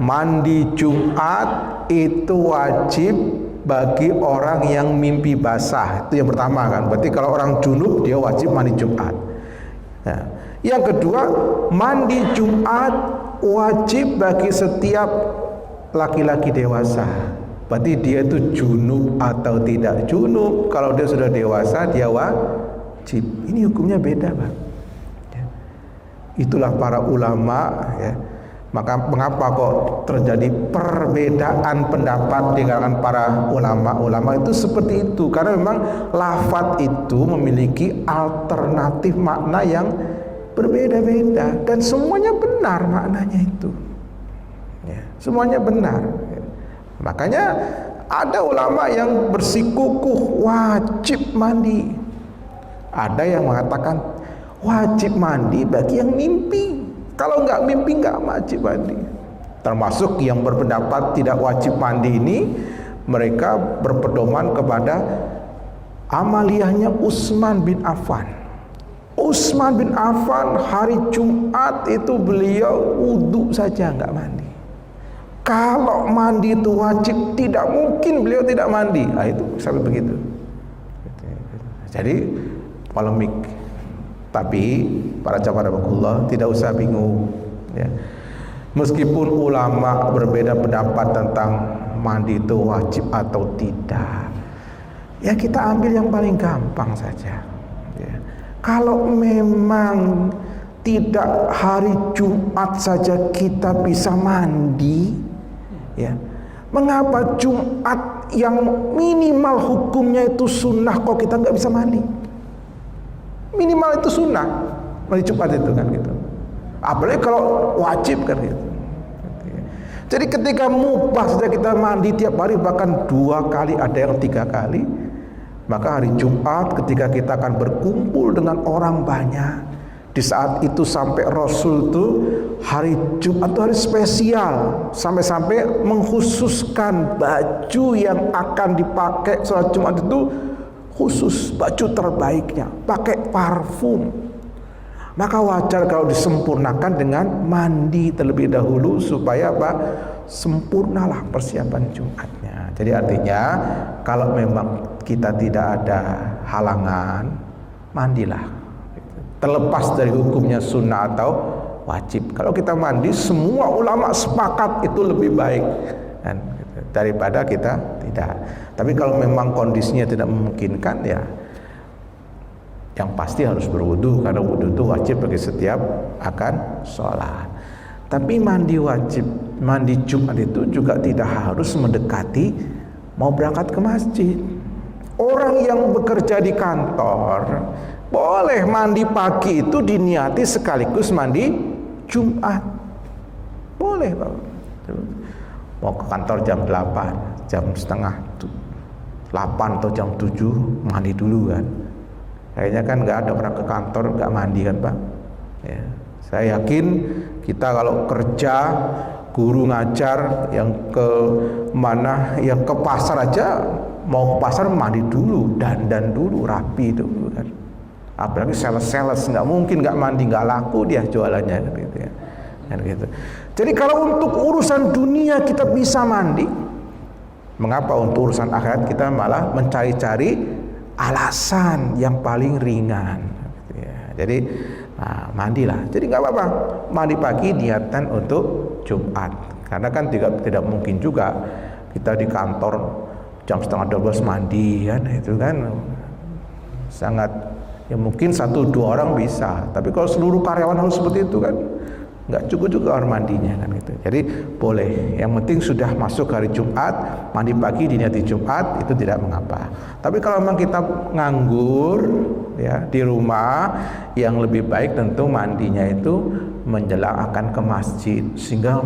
mandi Jumat itu wajib bagi orang yang mimpi basah. Itu yang pertama kan. Berarti kalau orang junub dia wajib mandi Jumat. Nah, yang kedua, mandi Jumat wajib bagi setiap laki-laki dewasa. Berarti dia itu junub atau tidak junub. Kalau dia sudah dewasa dia wajib. Ini hukumnya beda, Bang. Ya. Itulah para ulama, ya, Maka mengapa kok terjadi perbedaan pendapat di kalangan para ulama itu seperti itu? Karena memang lafadz itu memiliki alternatif makna yang berbeda-beda dan semuanya benar maknanya itu. Ya, semuanya benar. Makanya ada ulama yang bersikukuh wajib mandi. Ada yang mengatakan wajib mandi bagi yang mimpi. Kalau nggak mimpi nggak wajib mandi. Termasuk yang berpendapat tidak wajib mandi ini, mereka berpedoman kepada amaliyahnya Utsman bin Affan. Utsman bin Affan hari Jumat itu beliau wudhu saja nggak mandi. Kalau mandi itu wajib, tidak mungkin beliau tidak mandi. Nah, itu sampai begitu. Jadi polemik. Tapi para jamaah Allah tidak usah bingung, ya. Meskipun ulama berbeda pendapat tentang mandi itu wajib atau tidak, ya kita ambil yang paling gampang saja, ya. Kalau memang tidak hari Jumat saja kita bisa mandi, ya, mengapa Jumat yang minimal hukumnya itu sunnah kok kita nggak bisa mandi? Minimal itu sunnah mandi Jumat itu kan gitu. Apalagi kalau wajib kan gitu. Jadi ketika mubah saja kita mandi tiap hari, bahkan 2 kali, ada yang 3 kali, maka hari Jumat ketika kita akan berkumpul dengan orang banyak, di saat itu sampai Rasul itu hari Jumat itu hari spesial, sampai-sampai mengkhususkan baju yang akan dipakai sholat Jumat itu khusus, baju terbaiknya, pakai parfum. Maka wajar kalau disempurnakan dengan mandi terlebih dahulu supaya apa? Sempurnalah persiapan Jumatnya. Jadi artinya kalau memang kita tidak ada halangan, mandilah. Terlepas dari hukumnya sunnah atau wajib. Kalau kita mandi, semua ulama sepakat itu lebih baik kan, daripada kita tidak. Tapi kalau memang kondisinya tidak memungkinkan, ya yang pasti harus berwudu, karena wudu itu wajib bagi setiap akan sholat. Tapi mandi wajib, mandi Jumat itu juga tidak harus mendekati mau berangkat ke masjid. Orang yang bekerja di kantor boleh mandi pagi itu diniati sekaligus mandi Jumat. Boleh, Pak. Mau ke kantor jam 8, jam setengah 8 atau jam 7 mandi dulu kan. Kayaknya kan nggak ada orang ke kantor nggak mandi kan, Pak. Ya, saya yakin kita kalau kerja, guru ngajar, yang ke mana, yang ke pasar aja, mau ke pasar mandi dulu, dandan dulu, rapi dulu kan. Apalagi sales nggak mungkin nggak mandi, nggak laku dia jualannya kan gitu ya. Kan gitu. Jadi kalau untuk urusan dunia kita bisa mandi, mengapa untuk urusan akhirat kita malah mencari-cari alasan yang paling ringan gitu ya. Jadi mandilah. Jadi nggak apa-apa mandi pagi niatan untuk Jumat, karena kan tidak mungkin juga kita di kantor jam setengah 12 mandi kan, itu kan sangat, ya mungkin 1-2 orang bisa, tapi kalau seluruh karyawan harus seperti itu kan nggak cukup juga orang mandinya kan gitu. Jadi boleh, yang penting sudah masuk hari Jumat, mandi pagi diniati Jumat, itu tidak mengapa. Tapi kalau memang kita nganggur ya di rumah, yang lebih baik tentu mandinya itu menjelang akan ke masjid, sehingga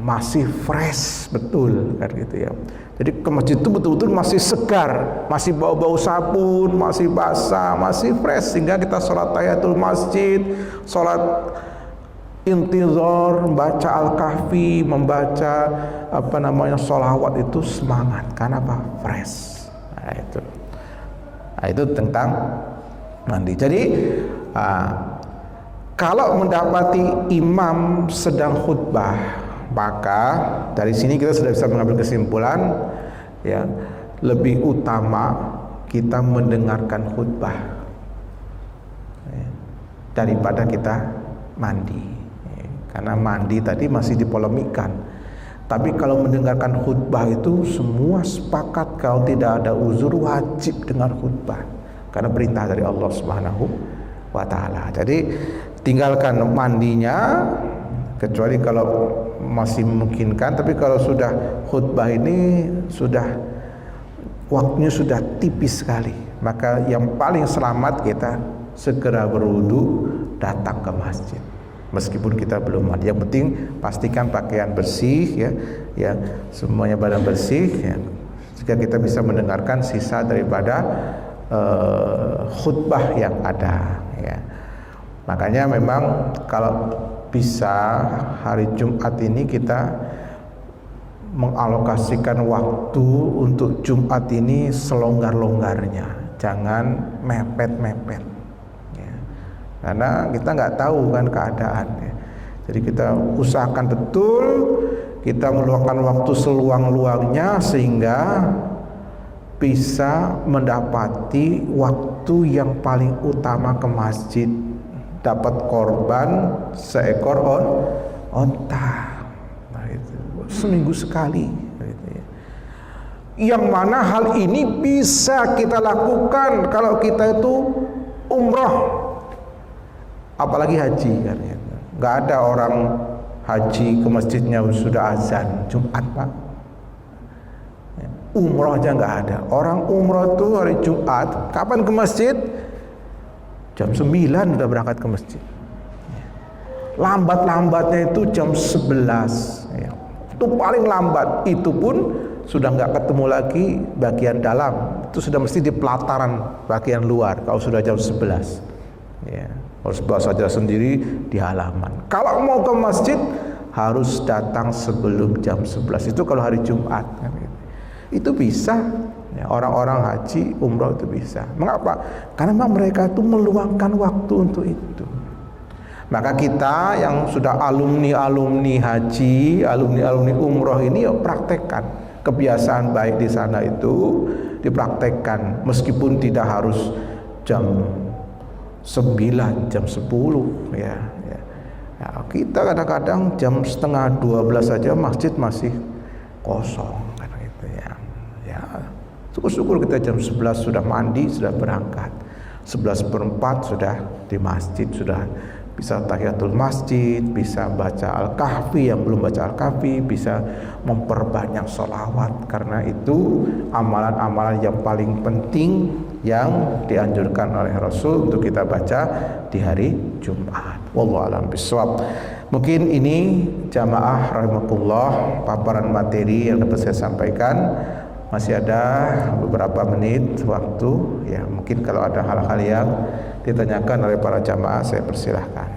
masih fresh betul kan gitu ya. Jadi ke masjid itu betul-betul masih segar, masih bau-bau sabun, masih basah, masih fresh, sehingga kita sholat tahiyatul masjid, sholat intizar, membaca Al-Kahfi, membaca sholawat itu semangat, karena apa? Fresh. Nah, itu tentang mandi. Jadi kalau mendapati imam sedang khutbah, maka dari sini kita sudah bisa mengambil kesimpulan, ya lebih utama kita mendengarkan khutbah daripada kita mandi. Karena mandi tadi masih dipolemikkan. Tapi kalau mendengarkan khutbah itu semua sepakat kalau tidak ada uzur wajib dengar khutbah, karena perintah dari Allah Subhanahu wa taala. Jadi tinggalkan mandinya, kecuali kalau masih memungkinkan. Tapi kalau sudah khutbah ini sudah waktunya sudah tipis sekali, maka yang paling selamat kita segera berwudu, datang ke masjid meskipun kita belum mandi. Yang penting pastikan pakaian bersih, ya semuanya badan bersih, ya, jika kita bisa mendengarkan sisa daripada khutbah yang ada, ya. Makanya memang kalau bisa hari Jumat ini kita mengalokasikan waktu untuk Jumat ini selonggar-longgarnya, jangan mepet-mepet, ya. Karena kita nggak tahu kan keadaan, ya. Jadi kita usahakan betul kita meluangkan waktu seluang-luangnya sehingga bisa mendapati waktu yang paling utama ke masjid, dapat korban seekor onta. Nah, itu seminggu sekali, gitu ya. Yang mana hal ini bisa kita lakukan kalau kita itu umroh, apalagi haji kan, ya. Nggak ada orang haji ke masjidnya sudah azan Jumat, Pak. Umroh aja nggak ada. Orang umroh tuh hari Jumat, kapan ke masjid? Jam 9 udah berangkat ke masjid. Lambat-lambatnya itu jam 11, ya. Itu paling lambat. Itu pun sudah nggak ketemu lagi bagian dalam. Itu sudah mesti di pelataran bagian luar kalau sudah jam 11, ya. Harus bawa saja sendiri di halaman. Kalau mau ke masjid harus datang sebelum jam 11. Itu kalau hari Jumat kan, gitu. Itu bisa, ya, orang-orang haji umroh itu bisa. Mengapa? Karena memang mereka itu meluangkan waktu untuk itu. Maka kita yang sudah alumni haji, alumni umroh ini, ya praktekkan kebiasaan baik di sana itu, dipraktekkan meskipun tidak harus jam 9, jam 10, ya. Ya, kita kadang-kadang jam setengah 12 saja masjid masih kosong. Syukur-syukur kita jam 11 sudah mandi, sudah berangkat. 11:04 sudah di masjid, sudah bisa tahiyatul masjid, bisa baca Al-Kahfi yang belum baca Al-Kahfi, bisa memperbanyak sholawat. Karena itu amalan-amalan yang paling penting yang dianjurkan oleh Rasul untuk kita baca di hari Jumat. Wallahu a'lam bishawab. Mungkin ini jamaah rahimakumullah paparan materi yang dapat saya sampaikan. Masih ada beberapa menit waktu, ya, mungkin kalau ada hal-hal yang ditanyakan oleh para jamaah saya persilahkan.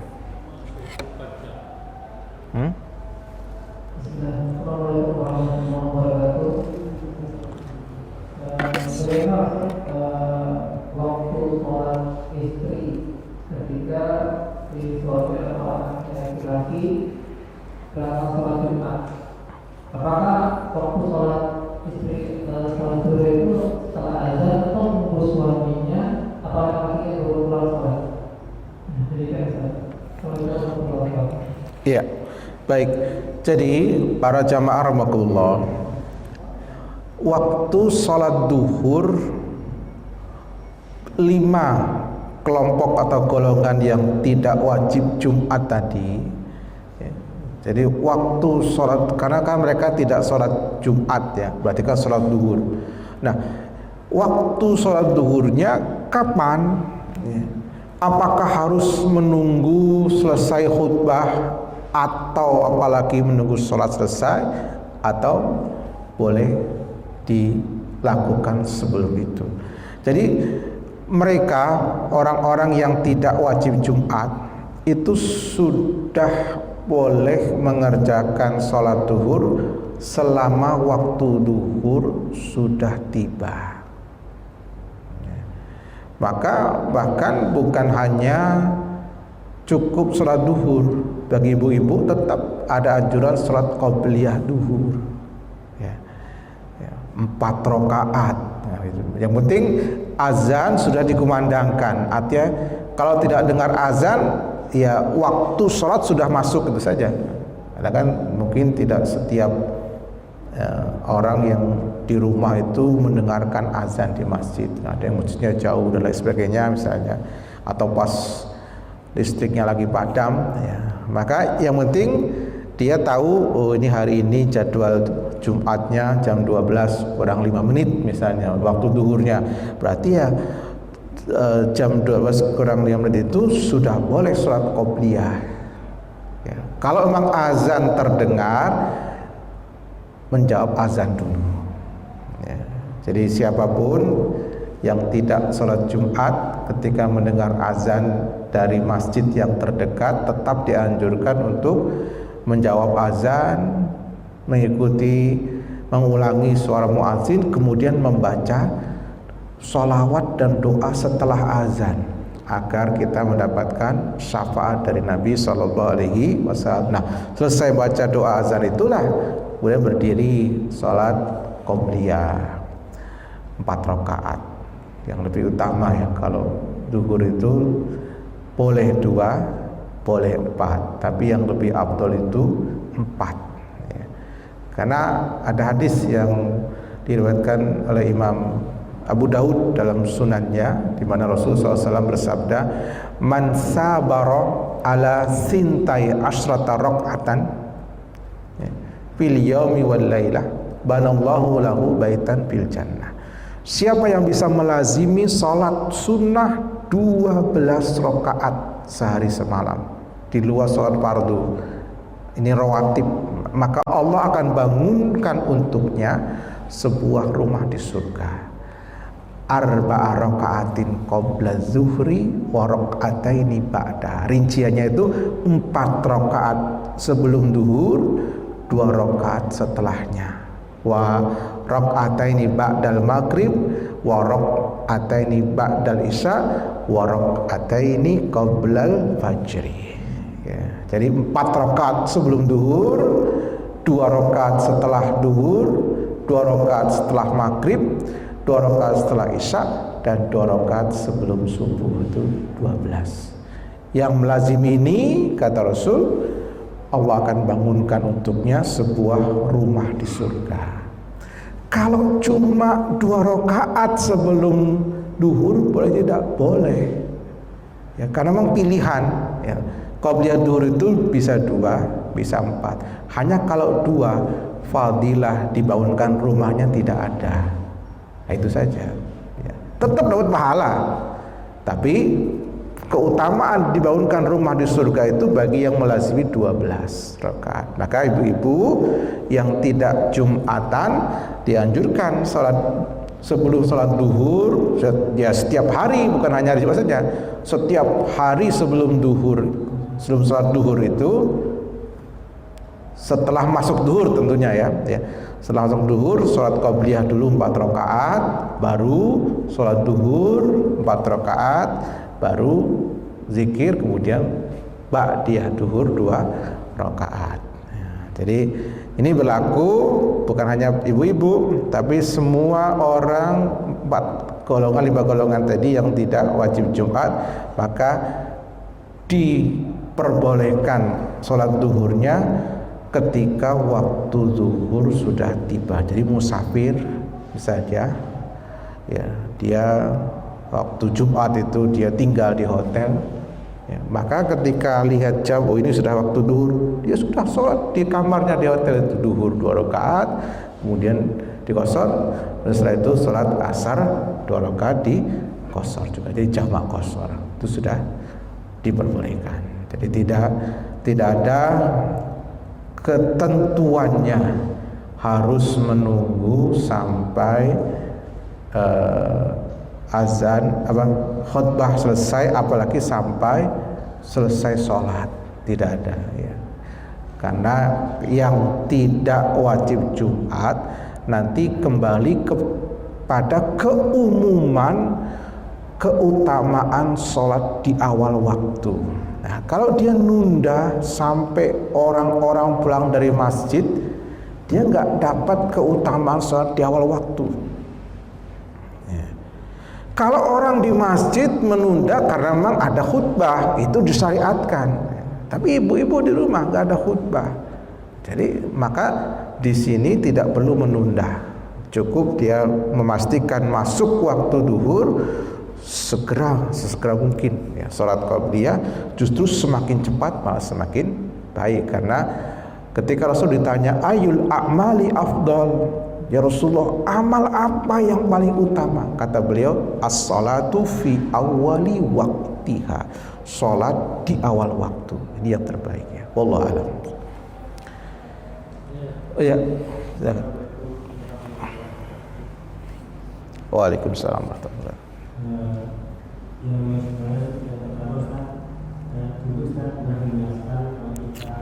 Assalamualaikum warahmatullahi wabarakatuh. Waktu sholat istri ketika di suami atau laki-laki berangkat sholat Jumat, apakah waktu sholat istri sholat zuhur itu setelah azan atau nunggu suaminya atau laki-laki yang baru pulang sholat? Jadi kan iya, baik. Jadi para jamaah rahimakumullah, waktu sholat duhur 5 kelompok atau golongan yang tidak wajib Jumat tadi, ya. Jadi waktu sholat, karena kan mereka tidak sholat Jumat, ya, berarti kan sholat duhur. Nah, waktu sholat duhurnya kapan, ya? Apakah harus menunggu selesai khutbah atau apalagi menunggu sholat selesai, atau boleh dilakukan sebelum itu? Jadi mereka orang-orang yang tidak wajib Jumat itu sudah boleh mengerjakan sholat duhur selama waktu duhur sudah tiba. Maka bahkan bukan hanya cukup sholat duhur, bagi ibu-ibu tetap ada anjuran sholat qobliyah duhur, ya, 4 rakaat. Yang penting azan sudah dikumandangkan. Artinya kalau tidak dengar azan, ya waktu sholat sudah masuk, itu saja. Karena kan mungkin tidak setiap orang yang di rumah itu mendengarkan azan di masjid. Ada yang masjidnya jauh dan lain sebagainya misalnya, atau pas listriknya lagi padam, ya, Maka yang penting dia tahu, oh ini hari ini jadwal Jumatnya jam 12 kurang 5 menit misalnya waktu duhurnya, berarti ya jam 12 kurang 5 menit itu sudah boleh sholat qobliyah ya. Kalau memang azan terdengar, menjawab azan dulu ya. Jadi siapapun yang tidak sholat Jumat ketika mendengar azan dari masjid yang terdekat, tetap dianjurkan untuk menjawab azan, mengikuti, mengulangi suara muadzin, kemudian membaca sholawat dan doa setelah azan agar kita mendapatkan syafaat dari Nabi SAW. Nah, selesai baca doa azan itulah kemudian berdiri sholat qobliyah 4 rakaat yang lebih utama ya. Kalau zuhur itu boleh 2, boleh 4, tapi yang lebih afdol itu 4 ya. Karena ada hadis yang diriwayatkan oleh Imam Abu Daud dalam sunannya, di mana Rasulullah SAW bersabda, man sabara ala sintai asyrata raq'atan fil yaumi wal lailah banallahu lahu baitan fil jannah. Siapa yang bisa melazimi salat sunnah 12 rakaat sehari semalam di luar salat fardu, ini rawatib, maka Allah akan bangunkan untuknya sebuah rumah di surga. Arba'a raka'atin qabla zuhri wa raka'ataini ba'da. Rinciannya itu 4 rakaat sebelum duhur, 2 rakaat setelahnya. Wa raka'ataini ba'dal maghrib wa raka'ataini ba'dal isya wa raka'ataini qablal fajri ya. Jadi 4 rakaat sebelum duhur, 2 rakaat setelah duhur, 2 rakaat setelah maghrib, 2 rakaat setelah isya, dan 2 rakaat sebelum subuh, itu 12. Yang melazimi ini, kata Rasul, Allah akan bangunkan untuknya sebuah rumah di surga. Kalau cuma 2 rakaat sebelum duhur, boleh tidak? Boleh ya, karena memang pilihan ya. Qobliyah duhur itu bisa 2, bisa 4. Hanya kalau 2, fadilah dibangunkan rumahnya tidak ada. Nah, itu saja ya. Tetap dapat pahala, tapi keutamaan dibangunkan rumah di surga itu bagi yang melazimi 12 rakaat. Maka ibu-ibu yang tidak Jumatan dianjurkan sholat sebelum sholat duhur ya, setiap hari, bukan hanya hari Jumat saja, setiap hari sebelum duhur, sebelum sholat duhur itu, setelah masuk duhur tentunya ya. Setelah masuk duhur, sholat qobliyah dulu 4 rakaat, baru sholat duhur 4 rakaat, baru zikir, kemudian ba'diyah duhur 2 rakaat. Jadi ini berlaku bukan hanya ibu-ibu, tapi semua orang 5 golongan tadi yang tidak wajib Jumat, maka diperbolehkan sholat duhurnya ketika waktu zuhur sudah tiba. Jadi musafir saja ya, dia waktu Jumat itu dia tinggal di hotel ya, maka ketika lihat jam, oh ini sudah waktu duhur, dia sudah sholat di kamarnya di hotel itu duhur 2 rakaat, kemudian dikosor, dan setelah itu sholat asar 2 rakaat di kosor juga, jadi jamak kosor itu sudah diperbolehkan. Jadi tidak ada ketentuannya harus menunggu sampai azan khutbah selesai, apalagi sampai selesai sholat, tidak ada ya. Karena yang tidak wajib Jumat nanti kembali kepada keutamaan sholat di awal waktu. Nah, kalau dia nunda sampai orang-orang pulang dari masjid, dia nggak dapat keutamaan sholat di awal waktu. Kalau orang di masjid menunda karena memang ada khutbah, itu disyariatkan. Tapi ibu-ibu di rumah nggak ada khutbah, jadi maka di sini tidak perlu menunda. Cukup dia memastikan masuk waktu duhur, sesegera mungkin ya. Salat qabliyah justru semakin cepat malah semakin baik, karena ketika Rasul ditanya ayul a'mali afdal, ya Rasulullah, amal apa yang paling utama? Kata beliau, as-salatu fi awwali waqtiha, salat di awal waktu, ini yang terbaik ya. Wallahu a'lam. Oh ya, silakan. Waalaikumsalam warahmatullahi wabarakatuh. Yang pertama Ustaz, dulu Ustaz pernah menjelaskan kalau kita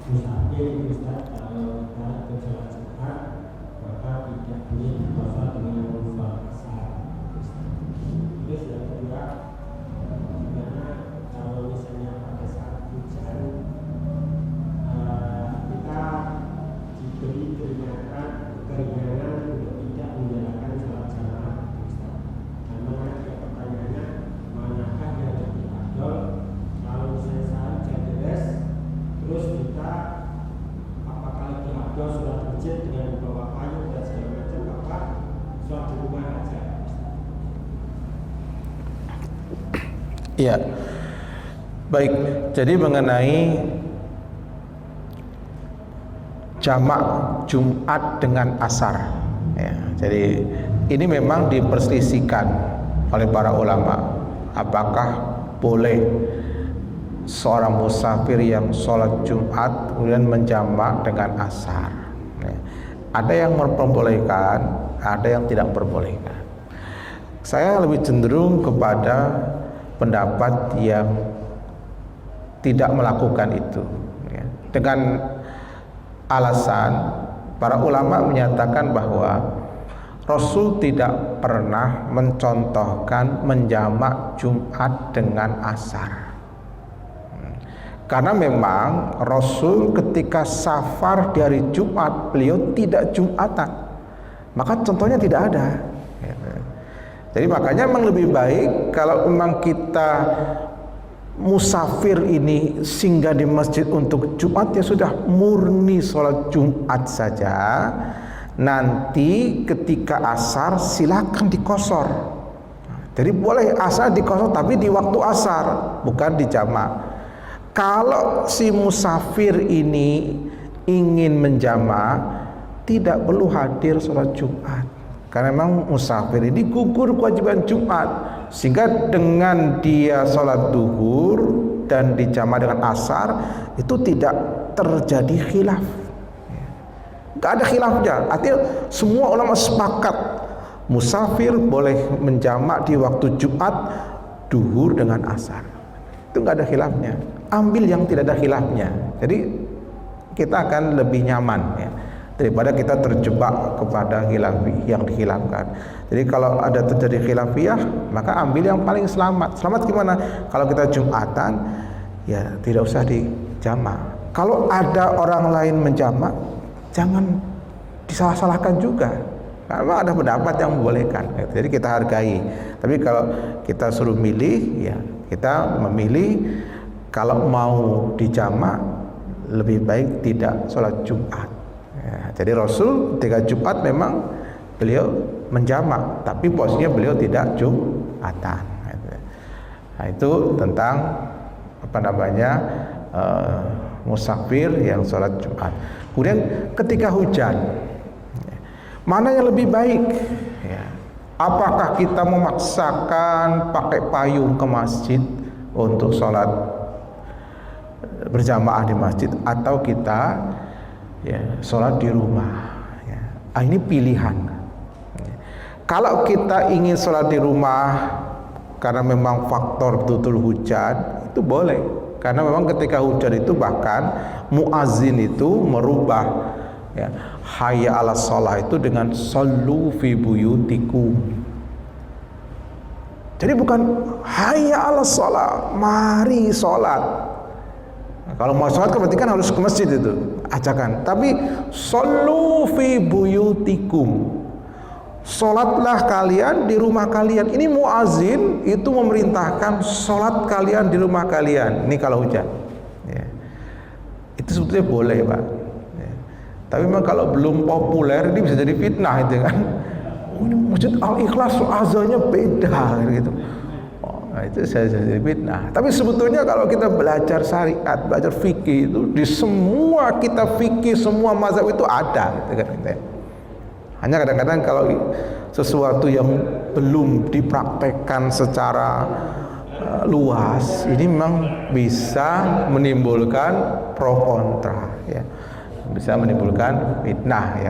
musafir Ustaz, kalau kita ke sholat Jumat maka tidak boleh berpuasa dengan sholat asar. Terus yang kedua, gimana kalau misalnya pada saat hujan kita diberi keringanan untuk tidak menjalankan sholat jamaah Ustaz. Karena pertanyaannya, manakah yang lebih afdol kalau misalnya saat hujan deras terus kita apakah lebih afdol sholat masjid dengan membawa payung dan segala macam, apa sholat di rumah aja? Iya. Baik, jadi mengenai jamak Jumat dengan asar ya, jadi ini memang diperselisihkan oleh para ulama, apakah boleh seorang musafir yang sholat Jumat kemudian menjamak dengan asar ya. Ada yang memperbolehkan, ada yang tidak memperbolehkan. Saya lebih cenderung kepada pendapat yang tidak melakukan itu ya. Dengan alasan para ulama menyatakan bahwa Rasul tidak pernah mencontohkan menjamak Jumat dengan asar. Karena memang Rasul ketika safar di hari Jumat beliau tidak Jumatan, maka contohnya tidak ada. Jadi makanya memang lebih baik kalau memang kita musafir ini singgah di masjid untuk Jumat, ya sudah murni sholat Jumat saja. Nanti ketika asar silakan dikosor. Jadi boleh asar dikosor tapi di waktu asar, bukan di jamak. Kalau si musafir ini ingin menjamak, tidak perlu hadir sholat Jumat. Karena memang musafir ini gugur kewajiban Jumat, sehingga dengan dia sholat duhur dan dijamak dengan asar itu tidak terjadi khilaf. Gak ada khilafnya. Artinya semua ulama sepakat musafir boleh menjamak di waktu Jumat duhur dengan asar. Itu gak ada khilafnya. Ambil yang tidak ada khilafnya. Jadi kita akan lebih nyaman ya, daripada kita terjebak kepada khilafi yang dikhilafkan. Jadi kalau ada terjadi khilafiyah, maka ambil yang paling selamat. Selamat gimana? Kalau kita Jumatan, ya tidak usah dijamak. Kalau ada orang lain menjamak, jangan disalah-salahkan juga. Karena ada pendapat yang membolehkan. Jadi kita hargai. Tapi kalau kita suruh milih, ya kita memilih kalau mau dijamak lebih baik tidak sholat Jumat. Ya, jadi Rasul ketika Jumat memang beliau menjamak, tapi posisinya beliau tidak Jumatan. Nah, itu tentang apa namanya musafir yang sholat Jumat. Kemudian ketika hujan, mana yang lebih baik? Ya, apakah kita memaksakan pakai payung ke masjid untuk sholat berjamaah di masjid, atau kita ya sholat di rumah ya. Ini pilihan ya. Kalau kita ingin sholat di rumah karena memang faktor betul-betul hujan, itu boleh. Karena memang ketika hujan itu bahkan muazin itu merubah ya, hayya ala sholah itu dengan sallu fi buyutikum. Jadi bukan hayya ala sholah, mari sholat. Nah, kalau mau sholat berarti kan harus ke masjid itu ajakan. Tapi sallu fi buyutikum, sholatlah kalian di rumah kalian. Ini muazin itu memerintahkan sholat kalian di rumah kalian. Ini kalau hujan ya. Itu sebetulnya boleh Pak ya. Tapi memang kalau belum populer ini bisa jadi fitnah itu kan. Oh, ini masjid Al-Ikhlas azannya beda gitu. Nah, itu saya jadi fitnah. Tapi sebetulnya kalau kita belajar syariat, belajar fikih itu di semua kitab fikih, semua mazhab itu ada gitu kan. Hanya kadang-kadang kalau sesuatu yang belum dipraktekkan secara luas, ini memang bisa menimbulkan pro kontra ya. Bisa menimbulkan fitnah ya.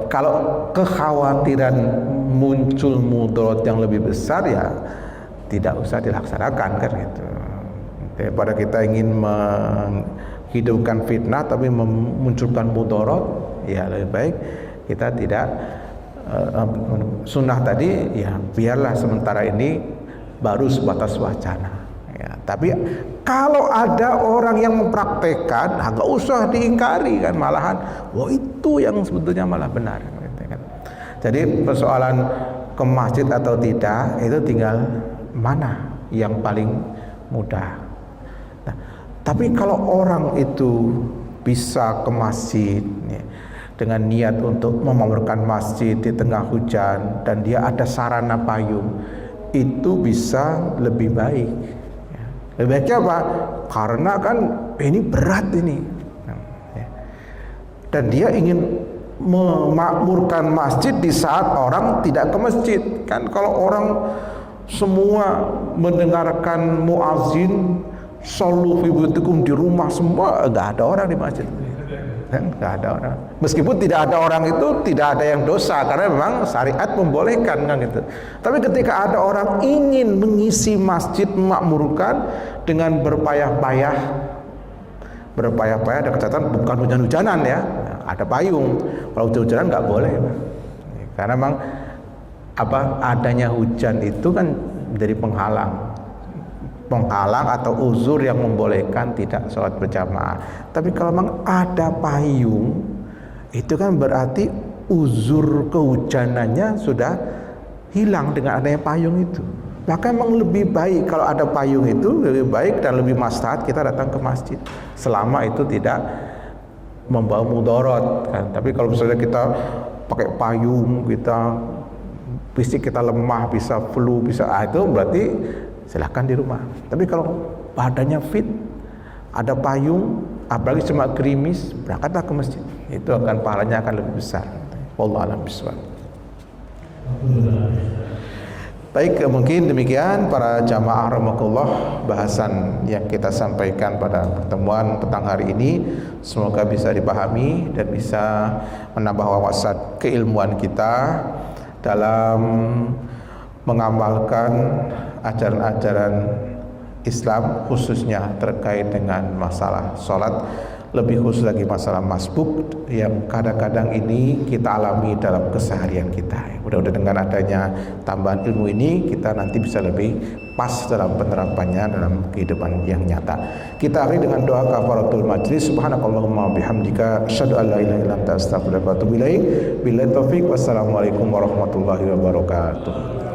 Kalau kekhawatiran muncul mudarat yang lebih besar ya tidak usah dilaksanakan kan gitu. Daripada kita ingin menghidupkan fitnah tapi memunculkan mudarat, ya lebih baik kita tidak sunnah tadi ya biarlah sementara ini baru sebatas wacana ya. Tapi kalau ada orang yang mempraktekkan, nggak usah diingkari kan, malahan wah itu yang sebetulnya malah benar gitu kan. Jadi persoalan ke masjid atau tidak itu tinggal mana yang paling mudah. Nah, tapi kalau orang itu bisa ke masjid ya, dengan niat untuk memakmurkan masjid di tengah hujan dan dia ada sarana payung, itu bisa lebih baik ya. Lebih baiknya apa? Karena kan ini berat ini ya. Dan dia ingin memakmurkan masjid di saat orang tidak ke masjid kan. Kalau orang semua mendengarkan muazin sallu fi buyutikum di rumah semua, enggak ada orang di masjid kan, enggak ada orang. Meskipun tidak ada orang itu tidak ada yang dosa karena memang syariat membolehkan kan gitu. Tapi ketika ada orang ingin mengisi masjid memakmurkan dengan berpayah-payah ada catatan bukan hujan-hujanan ya, ada payung. Kalau hujan-hujanan nggak boleh karena memang adanya hujan itu kan menjadi penghalang atau uzur yang membolehkan tidak sholat berjamaah. Tapi kalau memang ada payung, itu kan berarti uzur kehujanannya sudah hilang dengan adanya payung itu. Maka memang lebih baik kalau ada payung itu, lebih baik dan lebih maslahat kita datang ke masjid selama itu tidak membawa mudarat kan. Tapi kalau misalnya kita pakai payung, fisik kita lemah, bisa flu, bisa itu berarti silahkan di rumah. Tapi kalau badannya fit, ada payung, apalagi cuma gerimis, berangkatlah ke masjid. Itu akan pahalanya akan lebih besar. Wallahu a'lam bishawab. Baik, mungkin demikian para jamaah rahimakumullah bahasan yang kita sampaikan pada pertemuan petang hari ini. Semoga bisa dipahami dan bisa menambah wawasan keilmuan kita dalam mengamalkan ajaran-ajaran Islam, khususnya terkait dengan masalah sholat, lebih khusus lagi masalah masbuk yang kadang-kadang ini kita alami dalam keseharian kita. Mudah-mudahan dengan adanya tambahan ilmu ini kita nanti bisa lebih pas dalam penerapannya dalam kehidupan yang nyata. Kita akhiri dengan doa kafaratul majlis. Subhanakallahumma bihamdika asyhadu an la ilaha illa anta astaghfiruka wa atubu ilaik. Billahi taufik. Wassalamualaikum warahmatullahi wabarakatuh.